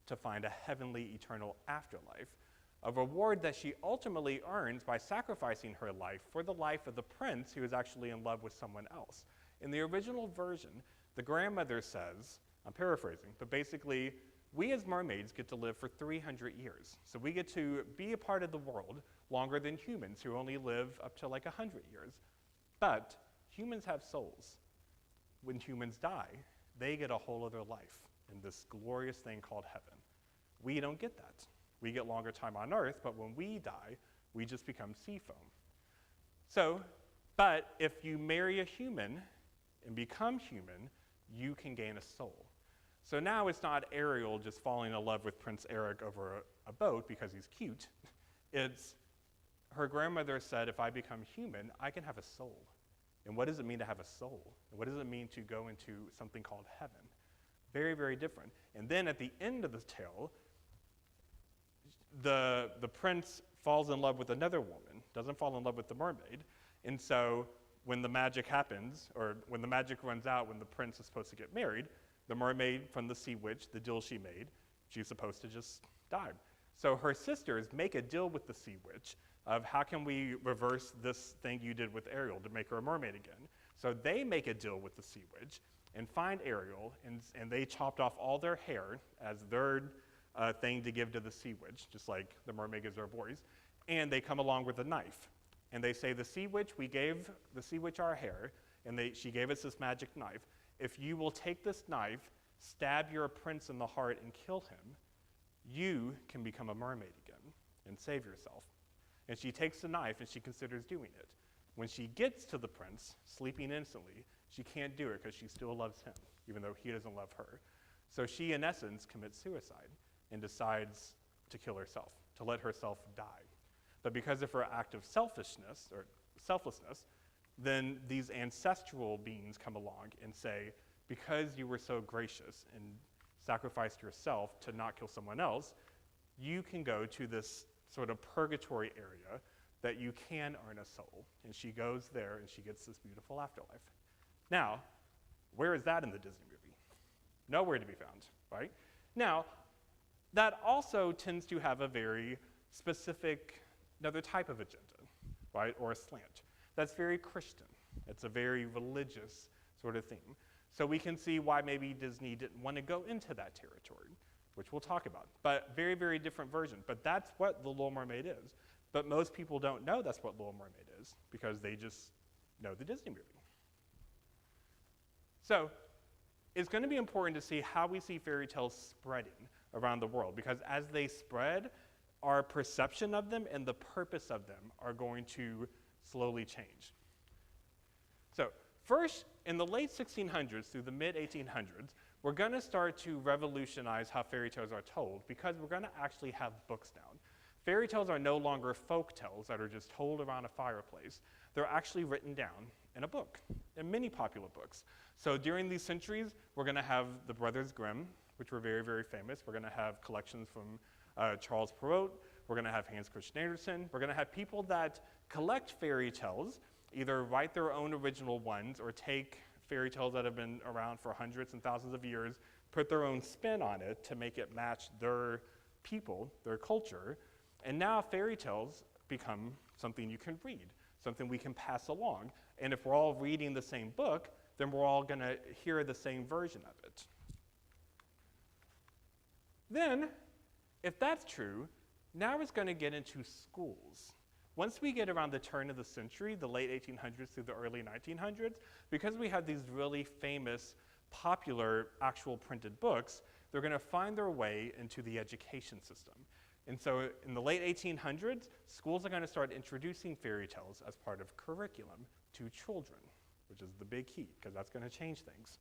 to find a heavenly eternal afterlife, a reward that she ultimately earns by sacrificing her life for the life of the prince who is actually in love with someone else. In the original version, the grandmother says, I'm paraphrasing, but basically, we as mermaids get to live for 300 years. So we get to be a part of the world longer than humans who only live up to like 100 years. But humans have souls. When humans die, they get a whole other life in this glorious thing called heaven. We don't get that. We get longer time on earth, but when we die, we just become sea foam. So, but if you marry a human and become human, you can gain a soul. So now it's not Ariel just falling in love with Prince Eric over a boat because he's cute. It's her grandmother said, if I become human, I can have a soul. And what does it mean to have a soul? And what does it mean to go into something called heaven? Very, very different. And then at the end of the tale, the prince falls in love with another woman, doesn't fall in love with the mermaid. And so when the magic happens, or when the magic runs out, when the prince is supposed to get married, the mermaid from the sea witch, the deal she made, she's supposed to just die. So her sisters make a deal with the sea witch of how can we reverse this thing you did with Ariel to make her a mermaid again. So they make a deal with the sea witch and find Ariel, and they chopped off all their hair as their thing to give to the sea witch, just like the mermaid gives her boys, and they come along with a knife. And they say, the sea witch, we gave the sea witch our hair, and she gave us this magic knife. If you will take this knife, stab your prince in the heart and kill him, you can become a mermaid again and save yourself. And she takes the knife and she considers doing it. When she gets to the prince, sleeping instantly, she can't do it because she still loves him, even though he doesn't love her. So she, in essence, commits suicide and decides to kill herself, to let herself die. But because of her act of selfishness, or selflessness, then these ancestral beings come along and say, because you were so gracious and sacrificed yourself to not kill someone else, you can go to this sort of purgatory area that you can earn a soul. And she goes there and she gets this beautiful afterlife. Now, where is that in the Disney movie? Nowhere to be found, right? Now, that also tends to have a very specific, another type of agenda, right, or a slant. That's very Christian. It's a very religious sort of theme. So we can see why maybe Disney didn't want to go into that territory, which we'll talk about. But very, very different version. But that's what The Little Mermaid is. But most people don't know that's what Little Mermaid is because they just know the Disney movie. So it's going to be important to see how we see fairy tales spreading around the world, because as they spread, our perception of them and the purpose of them are going to slowly change. So first, in the late 1600s through the mid 1800s, we're going to start to revolutionize how fairy tales are told, because we're going to actually have books now. Fairy tales are no longer folk tales that are just told around a fireplace. They're actually written down in a book, in many popular books. So during these centuries, we're going to have the Brothers Grimm, which were very, very famous. We're going to have collections from Charles Perrault. We're going to have Hans Christian Andersen. We're going to have people that collect fairy tales, either write their own original ones or take fairy tales that have been around for hundreds and thousands of years, put their own spin on it to make it match their people, their culture. And now fairy tales become something you can read, something we can pass along. And if we're all reading the same book, then we're all going to hear the same version of it. Then, if that's true, now it's going to get into schools. Once we get around the turn of the century, the late 1800s through the early 1900s, because we have these really famous, popular, actual printed books, they're going to find their way into the education system. And so in the late 1800s, schools are going to start introducing fairy tales as part of curriculum to children, which is the big key, because that's going to change things.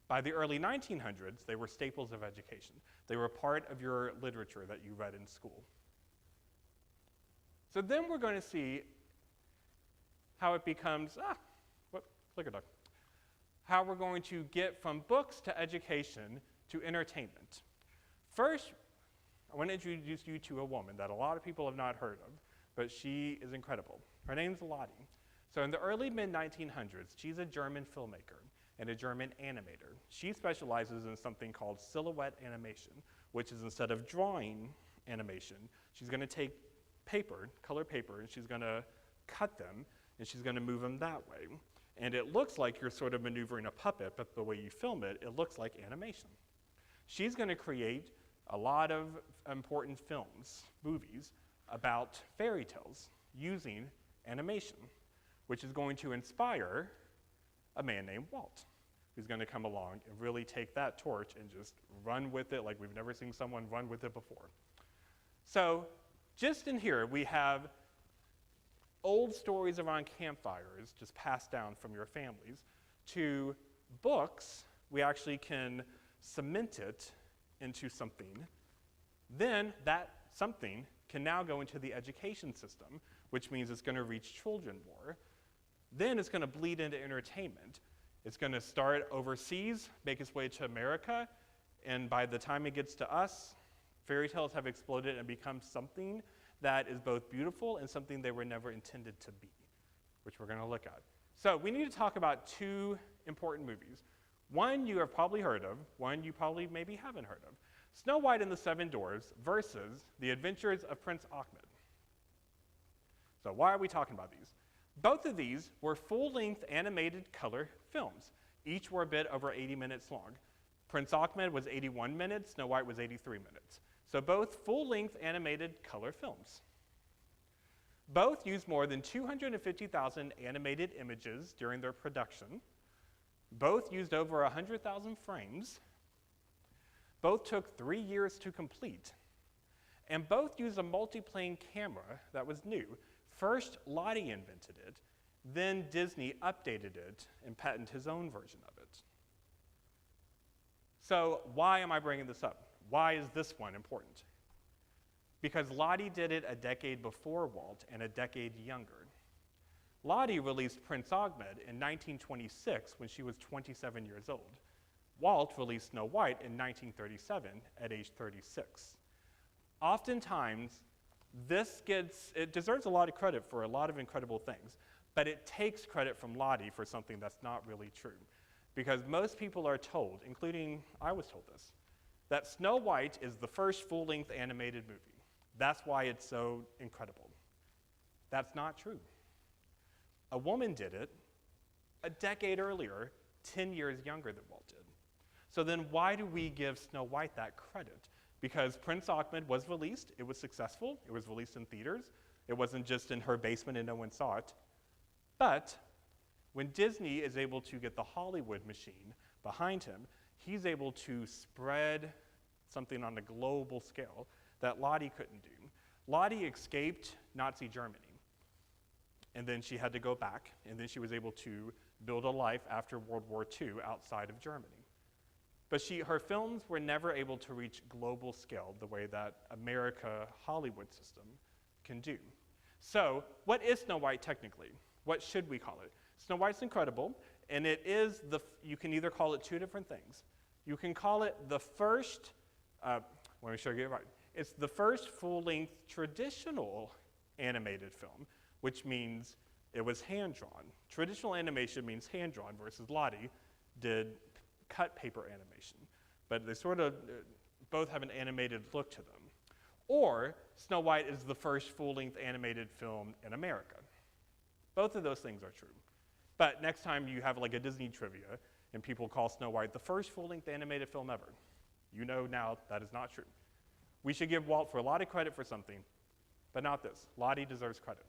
By the early 1900s, they were staples of education. They were part of your literature that you read in school. So then we're going to see how it becomes, clicker duck, how we're going to get from books to education to entertainment. First, I want to introduce you to a woman that a lot of people have not heard of, but she is incredible. Her name's Lottie. So in the early mid-1900s, she's a German filmmaker and a German animator. She specializes in something called silhouette animation, which is instead of drawing animation, she's going to take paper, color paper, and she's going to cut them, and she's going to move them that way. And it looks like you're sort of maneuvering a puppet, but the way you film it, it looks like animation. She's going to create a lot of important films, movies, about fairy tales using animation, which is going to inspire a man named Walt, who's going to come along and really take that torch and just run with it like we've never seen someone run with it before. So just in here, we have old stories around campfires just passed down from your families to books. We actually can cement it into something. Then that something can now go into the education system, which means it's going to reach children more. Then it's going to bleed into entertainment. It's going to start overseas, make its way to America, and by the time it gets to us, fairy tales have exploded and become something that is both beautiful and something they were never intended to be, which we're going to look at. So we need to talk about two important movies. One you have probably heard of, one you probably maybe haven't heard of. Snow White and the Seven Dwarfs versus The Adventures of Prince Ahmed. So why are we talking about these? Both of these were full-length animated color films. Each were a bit over 80 minutes long. Prince Ahmed was 81 minutes, Snow White was 83 minutes. So both full-length animated color films. Both used more than 250,000 animated images during their production. Both used over 100,000 frames. Both took 3 years to complete. And both used a multi-plane camera that was new. First, Lottie invented it, then Disney updated it and patented his own version of it. So why am I bringing this up? Why is this one important? Because Lottie did it a decade before Walt and a decade younger. Lottie released Prince Ahmed in 1926 when she was 27 years old. Walt released Snow White in 1937 at age 36. Oftentimes, it deserves a lot of credit for a lot of incredible things, but it takes credit from Lottie for something that's not really true. Because most people are told, including I was told this, that Snow White is the first full-length animated movie. That's why it's so incredible. That's not true. A woman did it a decade earlier, 10 years younger than Walt did. So then why do we give Snow White that credit? Because Prince Ahmed was released, it was successful, it was released in theaters, it wasn't just in her basement and no one saw it. But when Disney is able to get the Hollywood machine behind him, he's able to spread something on a global scale that Lottie couldn't do. Lottie escaped Nazi Germany, and then she had to go back, and then she was able to build a life after World War II outside of Germany. But her films were never able to reach global scale the way that America Hollywood system can do. So what is Snow White technically? What should we call it? Snow White's incredible, and it is you can either call it two different things. You can call it the first, let me show you it right. It's the first full-length traditional animated film, which means it was hand-drawn. Traditional animation means hand-drawn versus Lottie did cut paper animation. But they sort of both have an animated look to them. Or Snow White is the first full-length animated film in America. Both of those things are true. But next time you have like a Disney trivia and people call Snow White the first full-length animated film ever, you know now that is not true. We should give Walt for a lot of credit for something, but not this. Lottie deserves credit.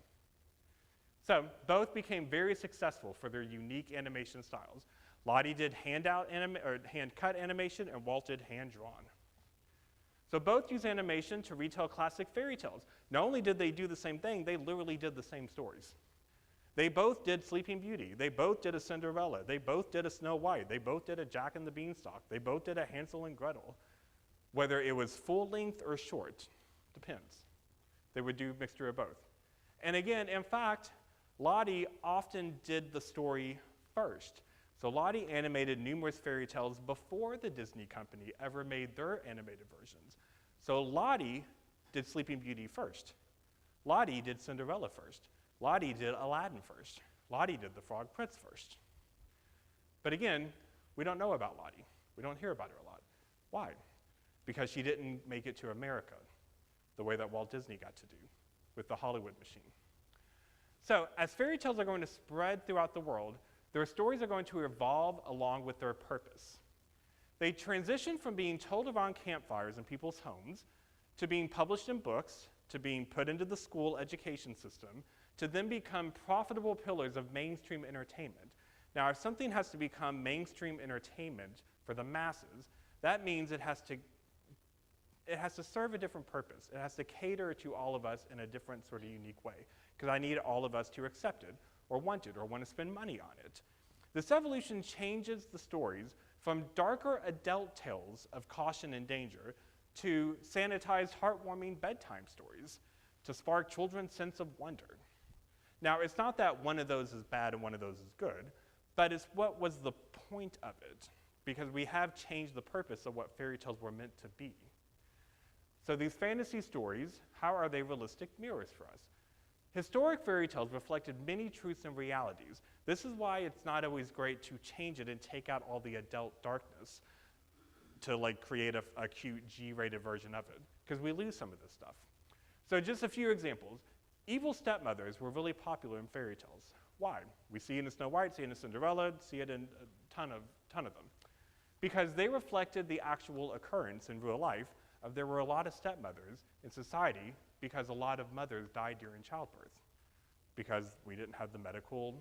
So both became very successful for their unique animation styles. Lottie did hand-cut animation, and Walt did hand-drawn. So both use animation to retell classic fairy tales. Not only did they do the same thing, they literally did the same stories. They both did Sleeping Beauty. They both did a Cinderella. They both did a Snow White. They both did a Jack and the Beanstalk. They both did a Hansel and Gretel. Whether it was full length or short, depends. They would do a mixture of both. And again, in fact, Lottie often did the story first. So Lottie animated numerous fairy tales before the Disney company ever made their animated versions. So Lottie did Sleeping Beauty first. Lottie did Cinderella first. Lottie did Aladdin first. Lottie did The Frog Prince first. But again, we don't know about Lottie. We don't hear about her a lot. Why? Because she didn't make it to America the way that Walt Disney got to do with the Hollywood machine. So as fairy tales are going to spread throughout the world, Their stories are going to evolve along with their purpose. They transition from being told around campfires in people's homes to being published in books, to being put into the school education system, to then become profitable pillars of mainstream entertainment. Now, if something has to become mainstream entertainment for the masses, that means it has to serve a different purpose. It has to cater to all of us in a different sort of unique way, because I need all of us to accept it, or want it, or want to spend money on it. This evolution changes the stories from darker adult tales of caution and danger to sanitized, heartwarming bedtime stories to spark children's sense of wonder. Now, it's not that one of those is bad and one of those is good, but it's what was the point of it, because we have changed the purpose of what fairy tales were meant to be. So these fantasy stories, how are they realistic mirrors for us? Historic fairy tales reflected many truths and realities. This is why it's not always great to change it and take out all the adult darkness to create a cute G-rated version of it, because we lose some of this stuff. So just a few examples. Evil stepmothers were really popular in fairy tales. Why? We see it in Snow White, see it in Cinderella, see it in a ton of them. Because they reflected the actual occurrence in real life of there were a lot of stepmothers in society because a lot of mothers died during childbirth because we didn't have the medical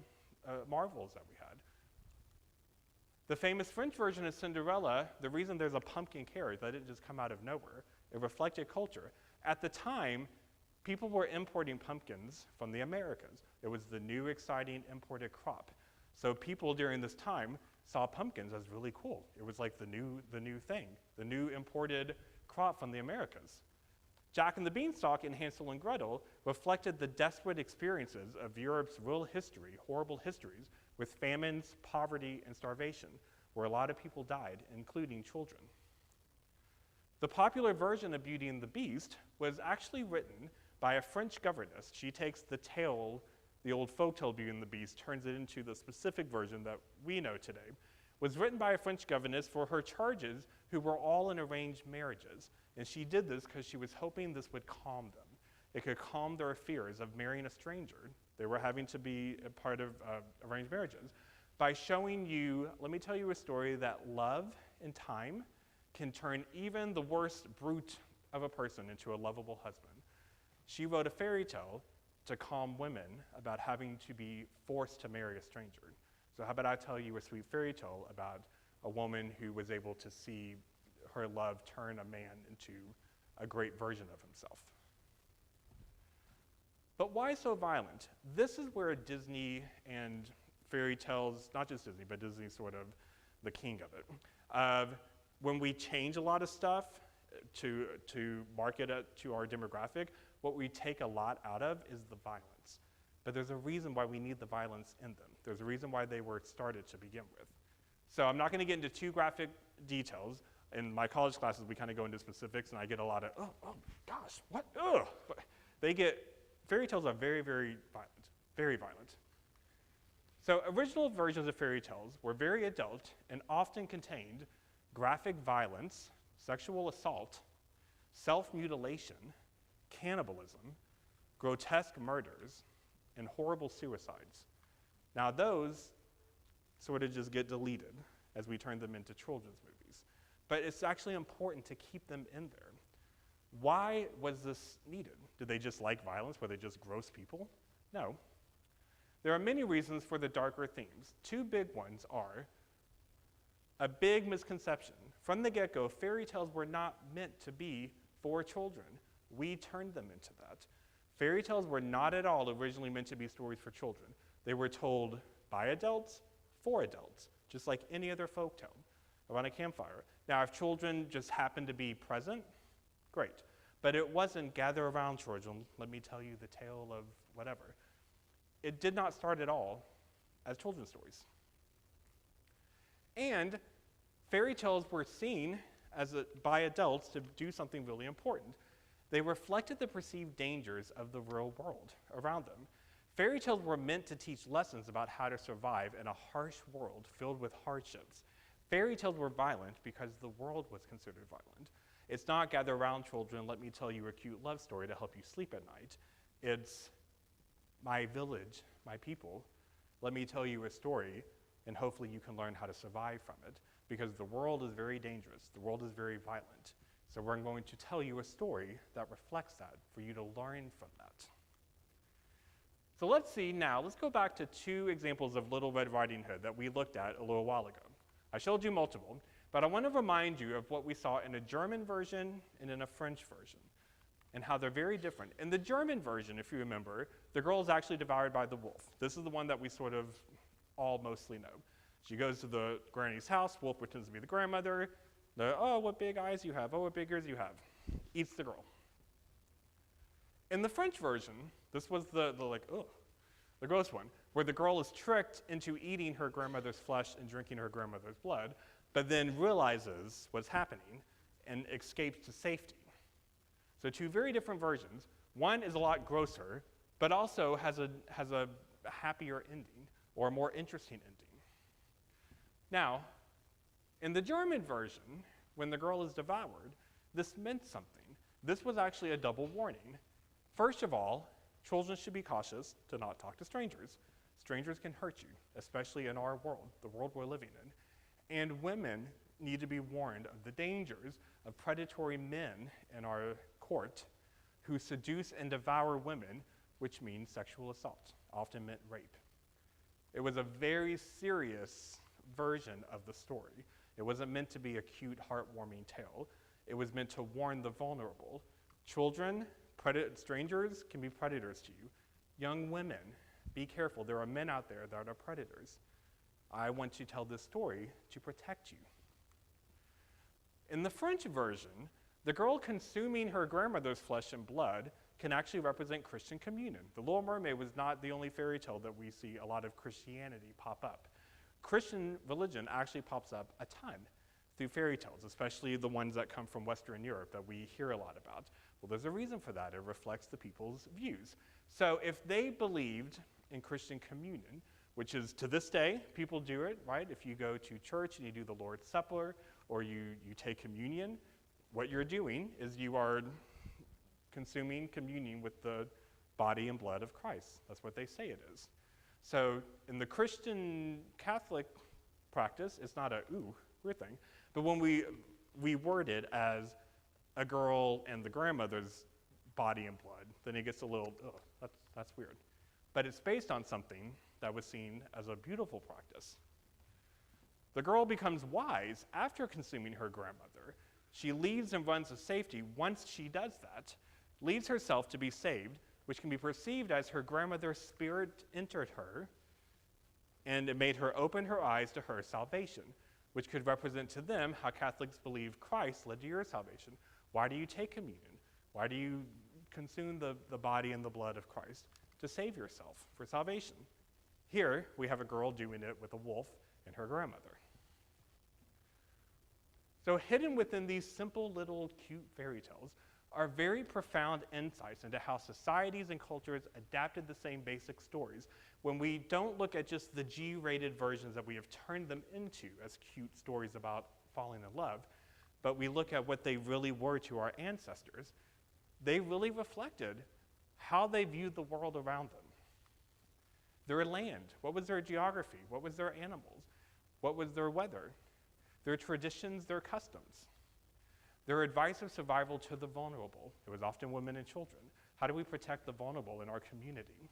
marvels that we had. The famous French version of Cinderella, the reason there's a pumpkin carriage, that didn't just come out of nowhere. It reflected culture. At the time, people were importing pumpkins from the Americas. It was the new, exciting imported crop. So people during this time saw pumpkins as really cool. It was like the new thing, the new imported crop from the Americas. Jack and the Beanstalk and Hansel and Gretel reflected the desperate experiences of Europe's real history, horrible histories, with famines, poverty, and starvation, where a lot of people died, including children. The popular version of Beauty and the Beast was actually written by a French governess. She takes the tale, the old folktale Beauty and the Beast, turns it into the specific version that we know today. Was written by a French governess for her charges who were all in arranged marriages. And she did this because she was hoping this would calm them. It could calm their fears of marrying a stranger. They were having to be a part of arranged marriages. By showing you, let me tell you a story that love and time can turn even the worst brute of a person into a lovable husband. She wrote a fairy tale to calm women about having to be forced to marry a stranger. So how about I tell you a sweet fairy tale about a woman who was able to see her love turn a man into a great version of himself. But why so violent? This is where Disney and fairy tales, not just Disney, but Disney's sort of the king of it. When we change a lot of stuff to market it to our demographic, what we take a lot out of is the violence. But there's a reason why we need the violence in them. There's a reason why they were started to begin with. So I'm not going to get into too graphic details. In my college classes, we kind of go into specifics, and I get a lot of, oh gosh, what, ugh. But fairy tales are very, very violent, very violent. So original versions of fairy tales were very adult and often contained graphic violence, sexual assault, self-mutilation, cannibalism, grotesque murders, and horrible suicides. Now those sort of just get deleted as we turn them into children's movies. But it's actually important to keep them in there. Why was this needed? Did they just like violence? Were they just gross people? No. There are many reasons for the darker themes. Two big ones are a big misconception. From the get-go, fairy tales were not meant to be for children. We turned them into that. Fairy tales were not at all originally meant to be stories for children. They were told by adults, for adults, just like any other folktale around a campfire. Now, if children just happened to be present, great. But it wasn't gather around children, let me tell you the tale of whatever. It did not start at all as children's stories. And fairy tales were seen by adults to do something really important. They reflected the perceived dangers of the real world around them. Fairy tales were meant to teach lessons about how to survive in a harsh world filled with hardships. Fairy tales were violent because the world was considered violent. It's not gather around children, let me tell you a cute love story to help you sleep at night. It's my village, my people, let me tell you a story and hopefully you can learn how to survive from it, because the world is very dangerous. The world is very violent. So we're going to tell you a story that reflects that for you to learn from that. So let's go back to 2 examples of Little Red Riding Hood that we looked at a little while ago. I showed you multiple, but I want to remind you of what we saw in a German version and in a French version, and how they're very different. In the German version, if you remember, the girl is actually devoured by the wolf. This is the one that we sort of all mostly know. She goes to the granny's house, wolf pretends to be the grandmother, oh, what big eyes you have, oh, what big ears you have, eats the girl. In the French version, this was the gross one, where the girl is tricked into eating her grandmother's flesh and drinking her grandmother's blood, but then realizes what's happening and escapes to safety. So 2 very different versions. One is a lot grosser, but also has a happier ending, or a more interesting ending. Now, in the German version, when the girl is devoured, this meant something. This was actually a double warning. First of all, children should be cautious to not talk to strangers. Strangers can hurt you, especially in our world, the world we're living in. And women need to be warned of the dangers of predatory men in our court who seduce and devour women, which means sexual assault, often meant rape. It was a very serious version of the story. It wasn't meant to be a cute, heartwarming tale. It was meant to warn the vulnerable. Children, strangers can be predators to you. Young women, be careful. There are men out there that are predators. I want to tell this story to protect you. In the French version, the girl consuming her grandmother's flesh and blood can actually represent Christian communion. The Little Mermaid was not the only fairy tale that we see a lot of Christianity pop up. Christian religion actually pops up a ton through fairy tales, especially the ones that come from Western Europe that we hear a lot about. Well, there's a reason for that. It reflects the people's views. So if they believed in Christian communion, which is to this day, people do it, right? If you go to church and you do the Lord's Supper or you take communion, what you're doing is you are consuming communion with the body and blood of Christ. That's what they say it is. So in the Christian Catholic practice, it's not a, ooh, weird thing. But when we word it as a girl and the grandmother's body and blood, then it gets a little, that's weird. But it's based on something that was seen as a beautiful practice. The girl becomes wise after consuming her grandmother. She leaves and runs to safety once she does that, leaves herself to be saved, which can be perceived as her grandmother's spirit entered her, and it made her open her eyes to her salvation, which could represent to them how Catholics believe Christ led to your salvation. Why do you take communion? Why do you consume the body and the blood of Christ? To save yourself, for salvation. Here, we have a girl doing it with a wolf and her grandmother. So hidden within these simple little cute fairy tales are very profound insights into how societies and cultures adapted the same basic stories when we don't look at just the G-rated versions that we have turned them into as cute stories about falling in love, but we look at what they really were to our ancestors. They really reflected how they viewed the world around them. Their land, what was their geography? What was their animals? What was their weather? Their traditions, their customs. Their advice of survival to the vulnerable. It was often women and children. How do we protect the vulnerable in our community?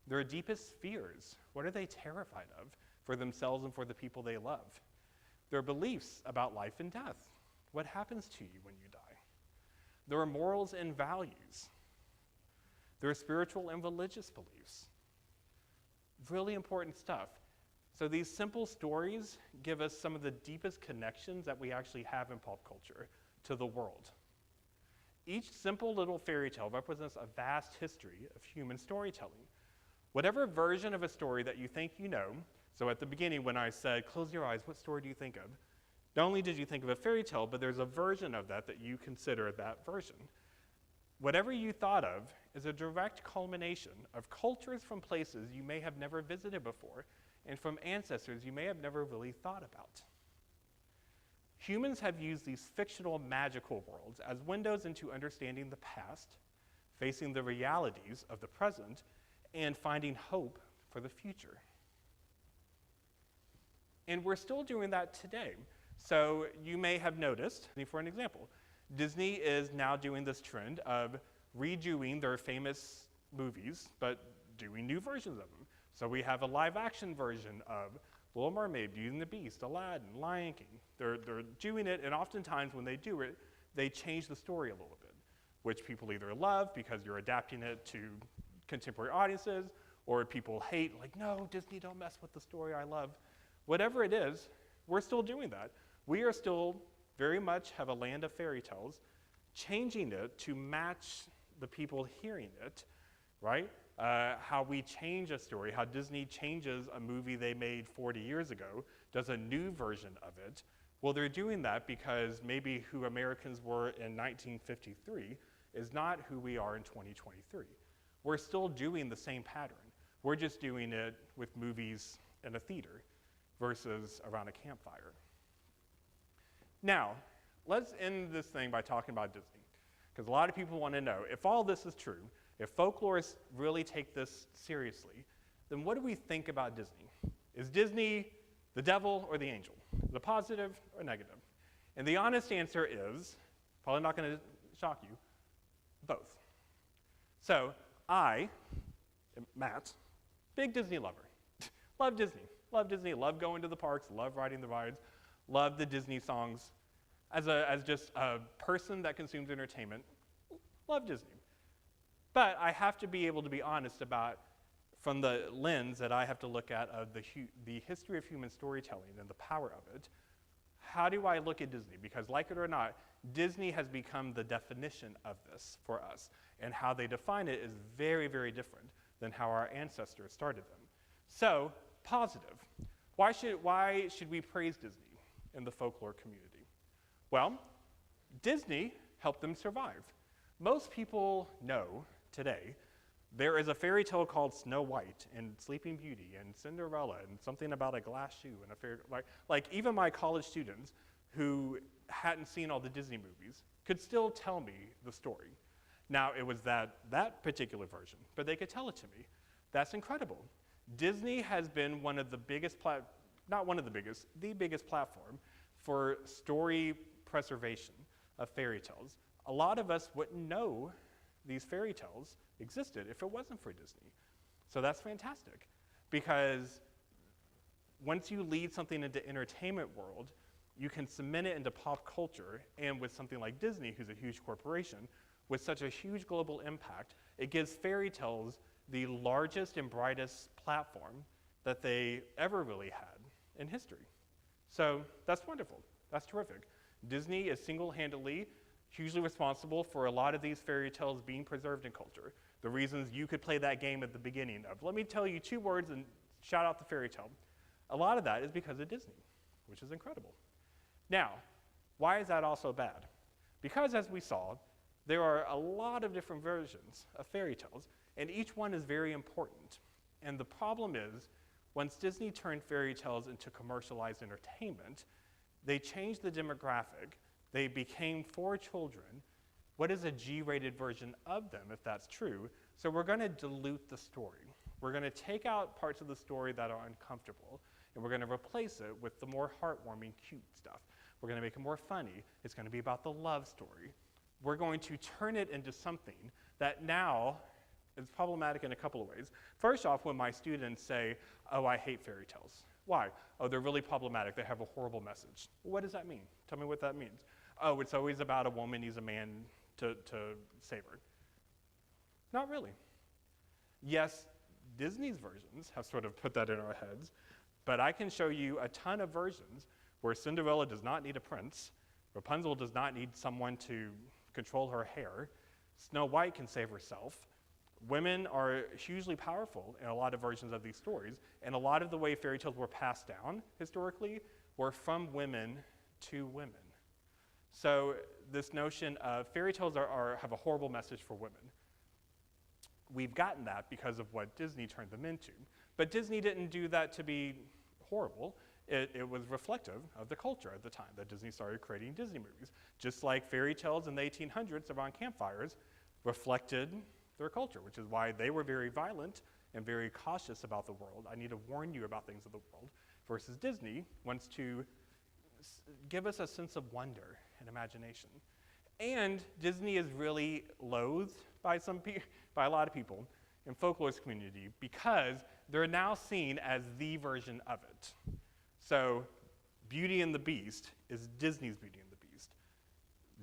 Their deepest fears. What are they terrified of for themselves and for the people they love? Their beliefs about life and death. What happens to you when you die? Their morals and values. Their spiritual and religious beliefs. Really important stuff. So these simple stories give us some of the deepest connections that we actually have in pop culture to the world. Each simple little fairy tale represents a vast history of human storytelling. Whatever version of a story that you think you know, so at the beginning when I said, close your eyes, what story do you think of? Not only did you think of a fairy tale, but there's a version of that you consider that version. Whatever you thought of is a direct culmination of cultures from places you may have never visited before and from ancestors you may have never really thought about. Humans have used these fictional magical worlds as windows into understanding the past, facing the realities of the present, and finding hope for the future. And we're still doing that today. So you may have noticed, for an example, Disney is now doing this trend of redoing their famous movies, but doing new versions of them. So we have a live action version of Little Mermaid, Beauty and the Beast, Aladdin, Lion King. They're doing it, and oftentimes when they do it, they change the story a little bit, which people either love because you're adapting it to contemporary audiences, or people hate, like, no, Disney, don't mess with the story I love. Whatever it is, we're still doing that. We are still very much have a land of fairy tales, changing it to match the people hearing it, right? How we change a story, how Disney changes a movie they made 40 years ago, does a new version of it. Well, they're doing that because maybe who Americans were in 1953 is not who we are in 2023. We're still doing the same pattern. We're just doing it with movies in a theater versus around a campfire. Now, let's end this thing by talking about Disney, because a lot of people want to know, if all this is true, if folklorists really take this seriously, then what do we think about Disney? Is Disney the devil or the angel? The positive or negative? And the honest answer is, probably not going to shock you, both. So I, Matt, big Disney lover. Love Disney, love going to the parks, love riding the rides, love the Disney songs. As just a person that consumes entertainment, love Disney. But I have to be able to be honest about, from the lens that I have to look at of the history of human storytelling and the power of it, how do I look at Disney? Because like it or not, Disney has become the definition of this for us. And how they define it is very, very different than how our ancestors started them. So, positive. Why should we praise Disney in the folklore community? Well, Disney helped them survive. Most people know today there is a fairy tale called Snow White and Sleeping Beauty and Cinderella and something about a glass shoe and a fairy, like even my college students who hadn't seen all the Disney movies could still tell me the story. Now, it was that particular version, but they could tell it to me. That's incredible. Disney has been one of the biggest, the biggest platform for story preservation of fairy tales. A lot of us wouldn't know these fairy tales existed if it wasn't for Disney. So that's fantastic, because once you lead something into entertainment world, you can cement it into pop culture, and with something like Disney, who's a huge corporation, with such a huge global impact, it gives fairy tales the largest and brightest platform that they ever really had in history. So that's wonderful. That's terrific. Disney is single-handedly hugely responsible for a lot of these fairy tales being preserved in culture. The reasons you could play that game at the beginning of, let me tell you 2 words and shout out the fairy tale. A lot of that is because of Disney, which is incredible. Now, why is that also bad? Because as we saw, there are a lot of different versions of fairy tales, and each one is very important. And the problem is, once Disney turned fairy tales into commercialized entertainment, they changed the demographic. They became for children. What is a G-rated version of them, if that's true? So we're going to dilute the story. We're going to take out parts of the story that are uncomfortable, and we're going to replace it with the more heartwarming, cute stuff. We're going to make it more funny. It's going to be about the love story. We're going to turn it into something that now is problematic in a couple of ways. First off, when my students say, oh, I hate fairy tales. Why? Oh, they're really problematic. They have a horrible message. Well, what does that mean? Tell me what that means. Oh, it's always about a woman needs a man to save her. Not really. Yes, Disney's versions have sort of put that in our heads, but I can show you a ton of versions where Cinderella does not need a prince, Rapunzel does not need someone to control her hair, Snow White can save herself. Women are hugely powerful in a lot of versions of these stories, and a lot of the way fairy tales were passed down historically were from women to women. So this notion of fairy tales have a horrible message for women. We've gotten that because of what Disney turned them into. But Disney didn't do that to be horrible. It was reflective of the culture at the time that Disney started creating Disney movies. Just like fairy tales in the 1800s around campfires reflected their culture, which is why they were very violent and very cautious about the world. I need to warn you about things of the world, versus Disney wants to give us a sense of wonder and imagination. And Disney is really loathed by by a lot of people in folklorist community because they're now seen as the version of it. So Beauty and the Beast is Disney's Beauty and the Beast.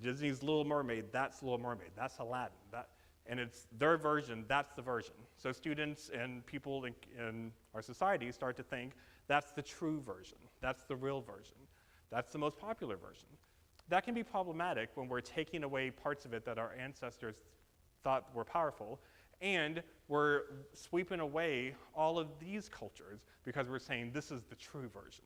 Disney's Little Mermaid, that's Little Mermaid, that's Aladdin, and it's their version, that's the version. So students and people in our society start to think that's the true version, that's the real version, that's the most popular version. That can be problematic when we're taking away parts of it that our ancestors thought were powerful, and we're sweeping away all of these cultures because we're saying this is the true version.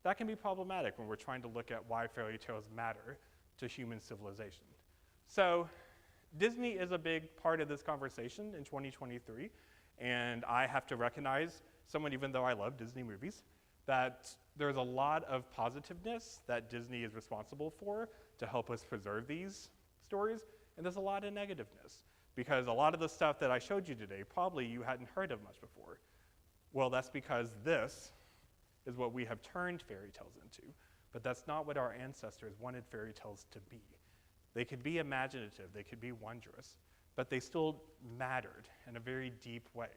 That can be problematic when we're trying to look at why fairy tales matter to human civilization. So Disney is a big part of this conversation in 2023, and I have to recognize, even though I love Disney movies, that there's a lot of positiveness that Disney is responsible for to help us preserve these stories, and there's a lot of negativeness, because a lot of the stuff that I showed you today, probably you hadn't heard of much before. Well, that's because this is what we have turned fairy tales into, but that's not what our ancestors wanted fairy tales to be. They could be imaginative, they could be wondrous, but they still mattered in a very deep way.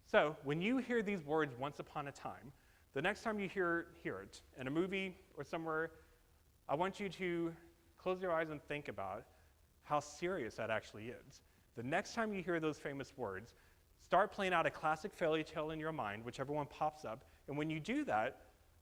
So when you hear these words, once upon a time, the next time you hear it in a movie or somewhere, I want you to close your eyes and think about how serious that actually is. The next time you hear those famous words, start playing out a classic fairy tale in your mind, whichever one pops up, and when you do that,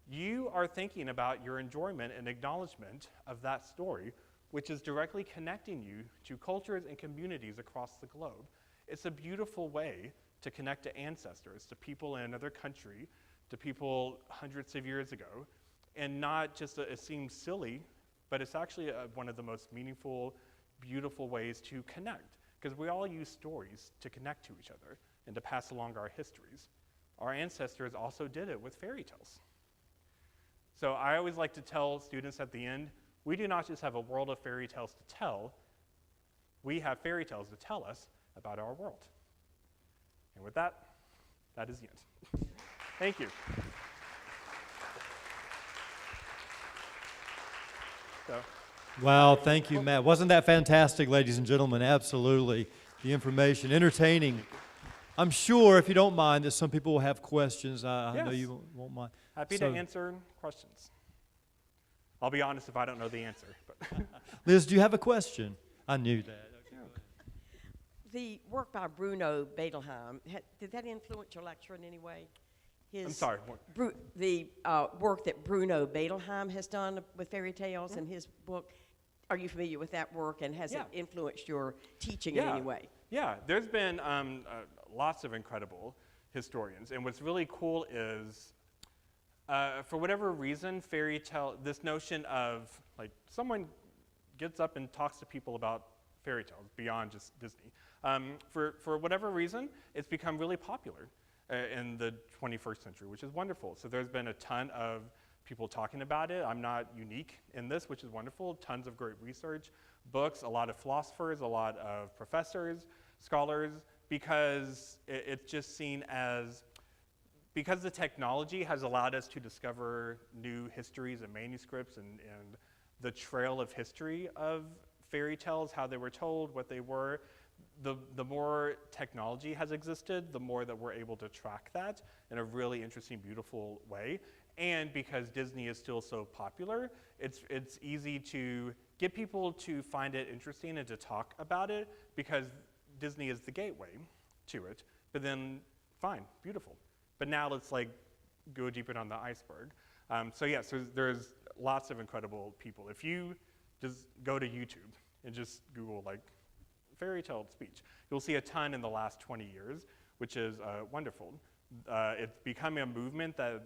you are thinking about your enjoyment and acknowledgement of that story, which is directly connecting you to cultures and communities across the globe. It's a beautiful way to connect to ancestors, to people in another country, to people hundreds of years ago, and not just, it seems silly, but it's actually one of the most meaningful, beautiful ways to connect, because we all use stories to connect to each other and to pass along our histories. Our ancestors also did it with fairy tales. So I always like to tell students at the end, we do not just have a world of fairy tales to tell, we have fairy tales to tell us about our world. And with that, that is the end. Thank you. So. Wow, thank you, Matt. Wasn't that fantastic, ladies and gentlemen? Absolutely. The information, entertaining. I'm sure, if you don't mind, that some people will have questions. I know you won't mind. Happy to answer questions. I'll be honest if I don't know the answer. But Liz, do you have a question? I knew that. The work by Bruno Bettelheim, did that influence your lecture in any way? I'm sorry. The work that Bruno Bettelheim has done with fairy tales in his book, are you familiar with that work, and has it influenced your teaching in any way? Yeah, there's been lots of incredible historians, and what's really cool is, for whatever reason, fairy tale, this notion of, like, someone gets up and talks to people about fairy tales beyond just Disney. For whatever reason, it's become really popular in the 21st century, which is wonderful. So there's been a ton of people talking about it. I'm not unique in this, which is wonderful. Tons of great research, books, a lot of philosophers, a lot of professors, scholars, because it's just seen as, because the technology has allowed us to discover new histories and manuscripts and the trail of history of fairy tales, how they were told, what they were, the more technology has existed, the more that we're able to track that in a really interesting, beautiful way. And because Disney is still so popular, it's easy to get people to find it interesting and to talk about it, because Disney is the gateway to it. But then, fine, beautiful. But now let's go deeper on the iceberg. So there's lots of incredible people. If you just go to YouTube and just Google fairy tale speech, you'll see a ton in the last 20 years, which is wonderful. It's becoming a movement that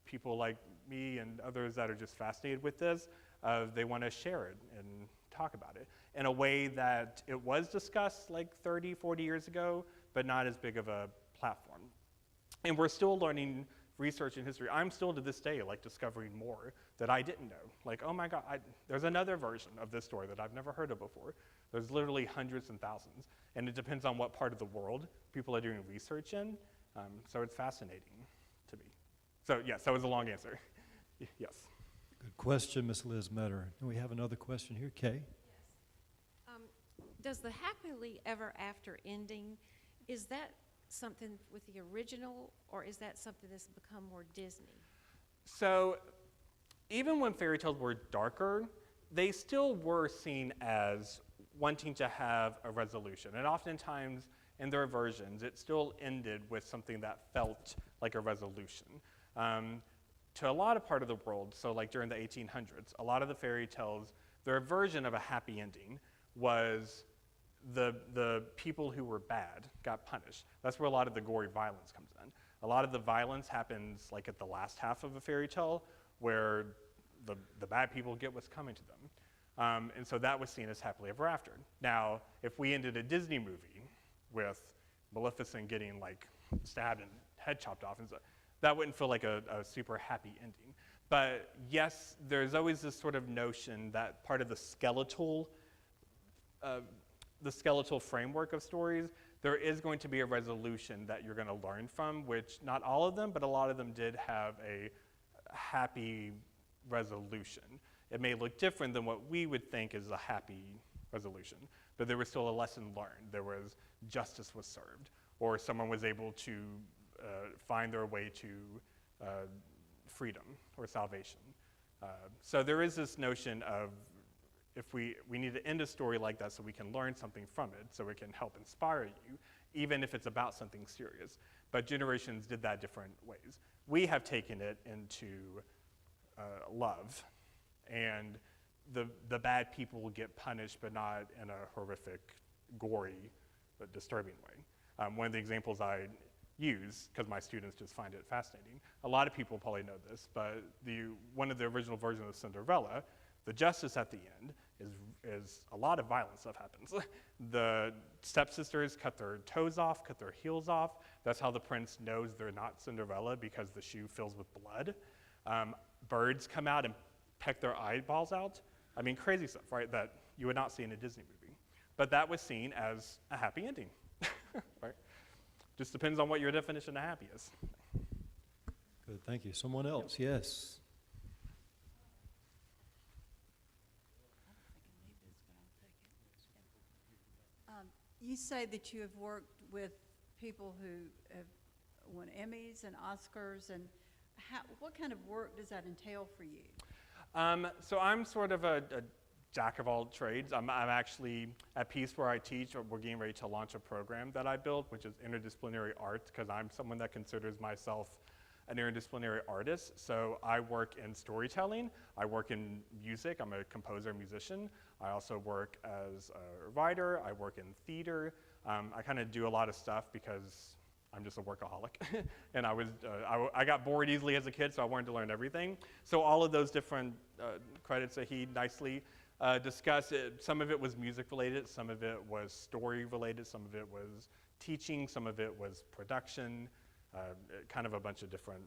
people like me and others that are just fascinated with this, they want to share it and talk about it in a way that it was discussed 30, 40 years ago, but not as big of a platform. And we're still learning research and history. I'm still to this day discovering more that I didn't know. Oh my God, there's another version of this story that I've never heard of before. There's literally hundreds and thousands, and it depends on what part of the world people are doing research in. So it's fascinating to me. So yes, that was a long answer. Yes. Good question, Miss Liz Metter. And we have another question here, Kay. Does the happily ever after ending, is that something with the original, or is that something that's become more Disney? So even when fairy tales were darker, they still were seen as wanting to have a resolution. And oftentimes in their versions, it still ended with something that felt like a resolution. To a lot of part of the world, so like during the 1800s, a lot of the fairy tales, their version of a happy ending was the people who were bad got punished. That's where a lot of the gory violence comes in. A lot of the violence happens like at the last half of a fairy tale, where the bad people get what's coming to them. And so that was seen as happily ever after. Now, if we ended a Disney movie with Maleficent getting like stabbed and head chopped off, and so, that wouldn't feel like a super happy ending. But yes, there's always this sort of notion that part of the skeletal framework of stories, there is going to be a resolution that you're going to learn from, which not all of them, but a lot of them did have a happy resolution. It may look different than what we would think is a happy resolution, but there was still a lesson learned. There was justice was served, or someone was able to find their way to freedom or salvation. So there is this notion of if we need to end a story like that so we can learn something from it, so it can help inspire you, even if it's about something serious. But generations did that different ways. We have taken it into love, and the bad people will get punished, but not in a horrific, gory, but disturbing way. One of the examples I use, because my students just find it fascinating, a lot of people probably know this, but one of the original versions of Cinderella, the justice at the end is a lot of violent stuff happens. The stepsisters cut their toes off, cut their heels off. That's how the prince knows they're not Cinderella, because the shoe fills with blood. Birds come out and peck their eyeballs out. I mean, crazy stuff, right, that you would not see in a Disney movie. But that was seen as a happy ending, right? Just depends on what your definition of happy is. Good, thank you. Someone else, yes. You say that you have worked with people who have won Emmys and Oscars, and what kind of work does that entail for you? So I'm sort of a jack of all trades. I'm actually at Peace where I teach, we're getting ready to launch a program that I built, which is interdisciplinary art, because I'm someone that considers myself an interdisciplinary artist. So I work in storytelling, I work in music, I'm a composer, musician. I also work as a writer, I work in theater. I kind of do a lot of stuff because I'm just a workaholic. And I got bored easily as a kid, so I wanted to learn everything. So all of those different credits that he nicely discussed, some of it was music related, some of it was story related, some of it was teaching, some of it was production, kind of a bunch of different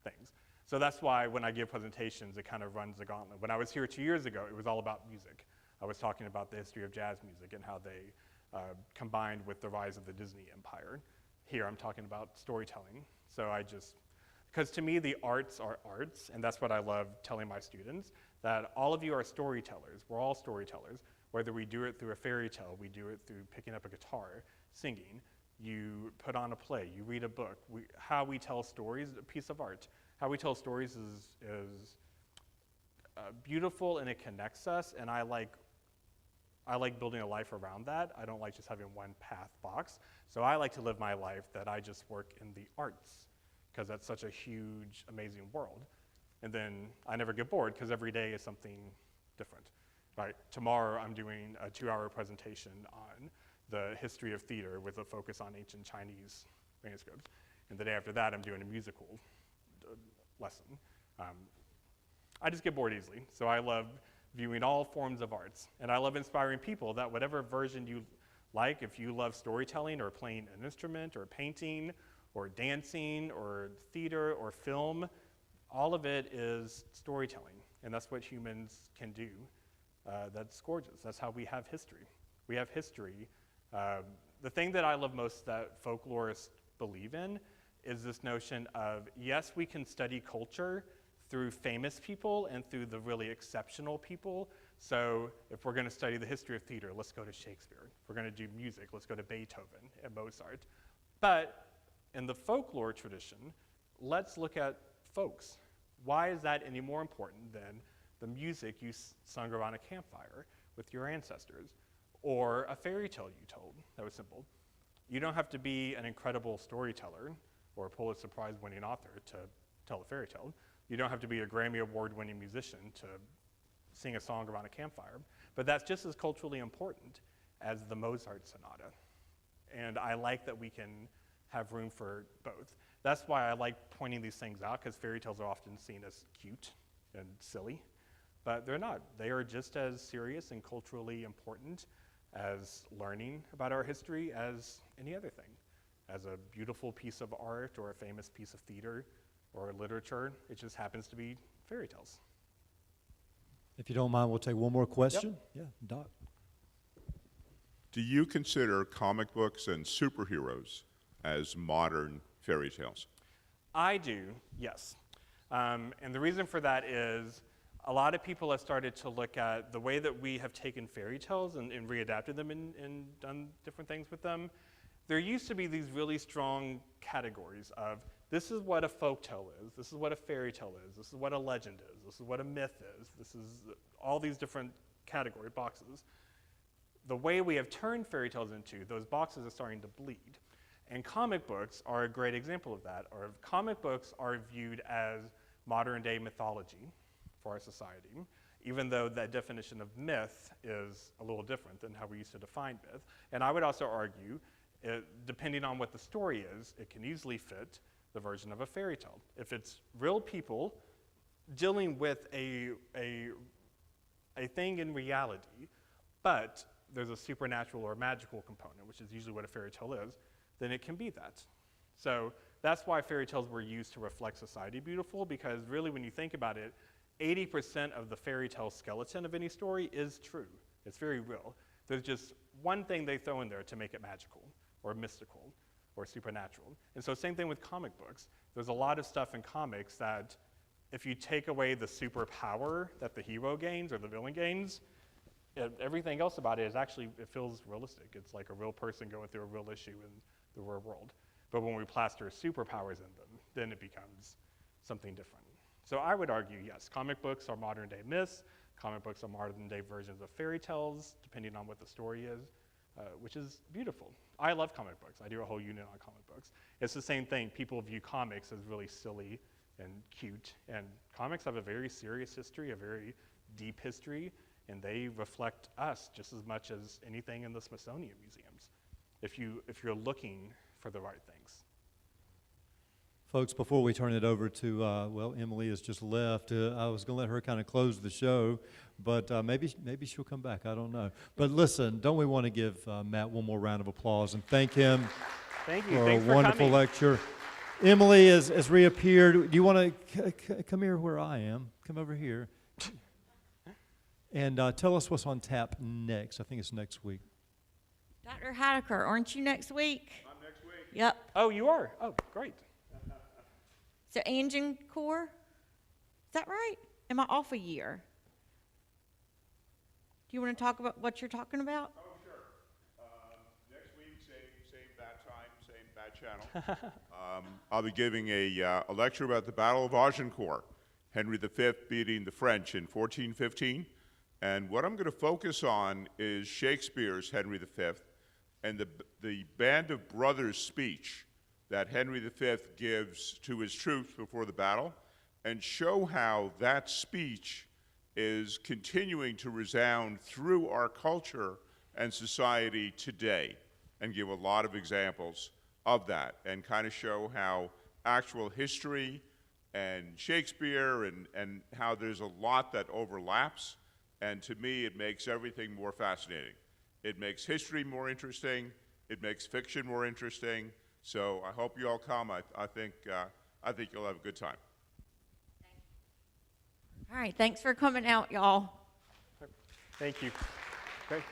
things. So that's why when I give presentations, it kind of runs the gauntlet. When I was here 2 years ago, it was all about music. I was talking about the history of jazz music and how they combined with the rise of the Disney empire. Here I'm talking about storytelling. So because to me the arts are arts, and that's what I love telling my students, that all of you are storytellers. We're all storytellers. Whether we do it through a fairy tale, we do it through picking up a guitar, singing, you put on a play, you read a book. How we tell stories is a piece of art. How we tell stories is beautiful, and it connects us, and I like building a life around that. I don't like just having one path box. So I like to live my life that I just work in the arts, because that's such a huge, amazing world. And then I never get bored, because every day is something different. Right? Tomorrow I'm doing a 2-hour presentation on the history of theater with a focus on ancient Chinese manuscripts. And the day after that I'm doing a musical lesson. I just get bored easily. So I love viewing all forms of arts. And I love inspiring people that whatever version you like, if you love storytelling or playing an instrument or painting or dancing or theater or film, all of it is storytelling. And that's what humans can do. That's gorgeous. That's how we have history. We have history. The thing that I love most that folklorists believe in is this notion of, yes, we can study culture through famous people and through the really exceptional people. So if we're going to study the history of theater, let's go to Shakespeare. If we're going to do music, let's go to Beethoven and Mozart. But in the folklore tradition, let's look at folks. Why is that any more important than the music you sung around a campfire with your ancestors, or a fairy tale you told that was simple? You don't have to be an incredible storyteller or a Pulitzer Prize winning author to tell a fairy tale. You don't have to be a Grammy Award winning musician to sing a song around a campfire, but that's just as culturally important as the Mozart sonata. And I like that we can have room for both. That's why I like pointing these things out, because fairy tales are often seen as cute and silly, but they're not. They are just as serious and culturally important as learning about our history as any other thing. As a beautiful piece of art or a famous piece of theater or literature, it just happens to be fairy tales. If you don't mind, we'll take one more question. Yep. Yeah, Doc. Do you consider comic books and superheroes as modern fairy tales? I do, yes. And the reason for that is a lot of people have started to look at the way that we have taken fairy tales and readapted them and done different things with them. There used to be these really strong categories of, this is what a folktale is, this is what a fairy tale is, this is what a legend is, this is what a myth is, this is all these different category boxes. The way we have turned fairy tales into, those boxes are starting to bleed. And comic books are a great example of that. Or comic books are viewed as modern day mythology for our society, even though that definition of myth is a little different than how we used to define myth. And I would also argue, depending on what the story is, it can easily fit the version of a fairy tale. If it's real people dealing with a thing in reality, but there's a supernatural or magical component, which is usually what a fairy tale is, then it can be that. So that's why fairy tales were used to reflect society beautiful, because really when you think about it, 80% of the fairy tale skeleton of any story is true. It's very real. There's just one thing they throw in there to make it magical or mystical or supernatural. And so same thing with comic books. There's a lot of stuff in comics that if you take away the superpower that the hero gains or the villain gains, everything else about it is actually, it feels realistic. It's like a real person going through a real issue in the real world. But when we plaster superpowers in them, then it becomes something different. So I would argue, yes, comic books are modern day myths, comic books are modern day versions of fairy tales, depending on what the story is, which is beautiful. I love comic books. I do a whole unit on comic books. It's the same thing. People view comics as really silly and cute, and comics have a very serious history, a very deep history, and they reflect us just as much as anything in the Smithsonian museums, if you're looking for the right things. Folks, before we turn it over to, well, Emily has just left. I was going to let her kind of close the show, but maybe she'll come back. I don't know. But listen, don't we want to give Matt one more round of applause and thank him Thank you. for Thanks a for wonderful coming. lecture. Emily has reappeared. Do you want to come here where I am? Come over here. And tell us what's on tap next. I think it's next week. Dr. Heidecker, aren't you next week? I'm next week. Yep. Oh, you are? Oh, great. So engine core, is that right? Am I off a year? Do you want to talk about what you're talking about? Oh, sure. Next week, same bad time, same bad channel. I'll be giving a lecture about the Battle of Agincourt, Henry V beating the French in 1415. And what I'm going to focus on is Shakespeare's Henry V and the Band of Brothers speech that Henry V gives to his troops before the battle, and show how that speech is continuing to resound through our culture and society today, and give a lot of examples of that, and kind of show how actual history and Shakespeare and how there's a lot that overlaps, and to me it makes everything more fascinating. It makes history more interesting, it makes fiction more interesting, so I hope you all come. I think you'll have a good time. All right, thanks for coming out, y'all. Thank you. Great.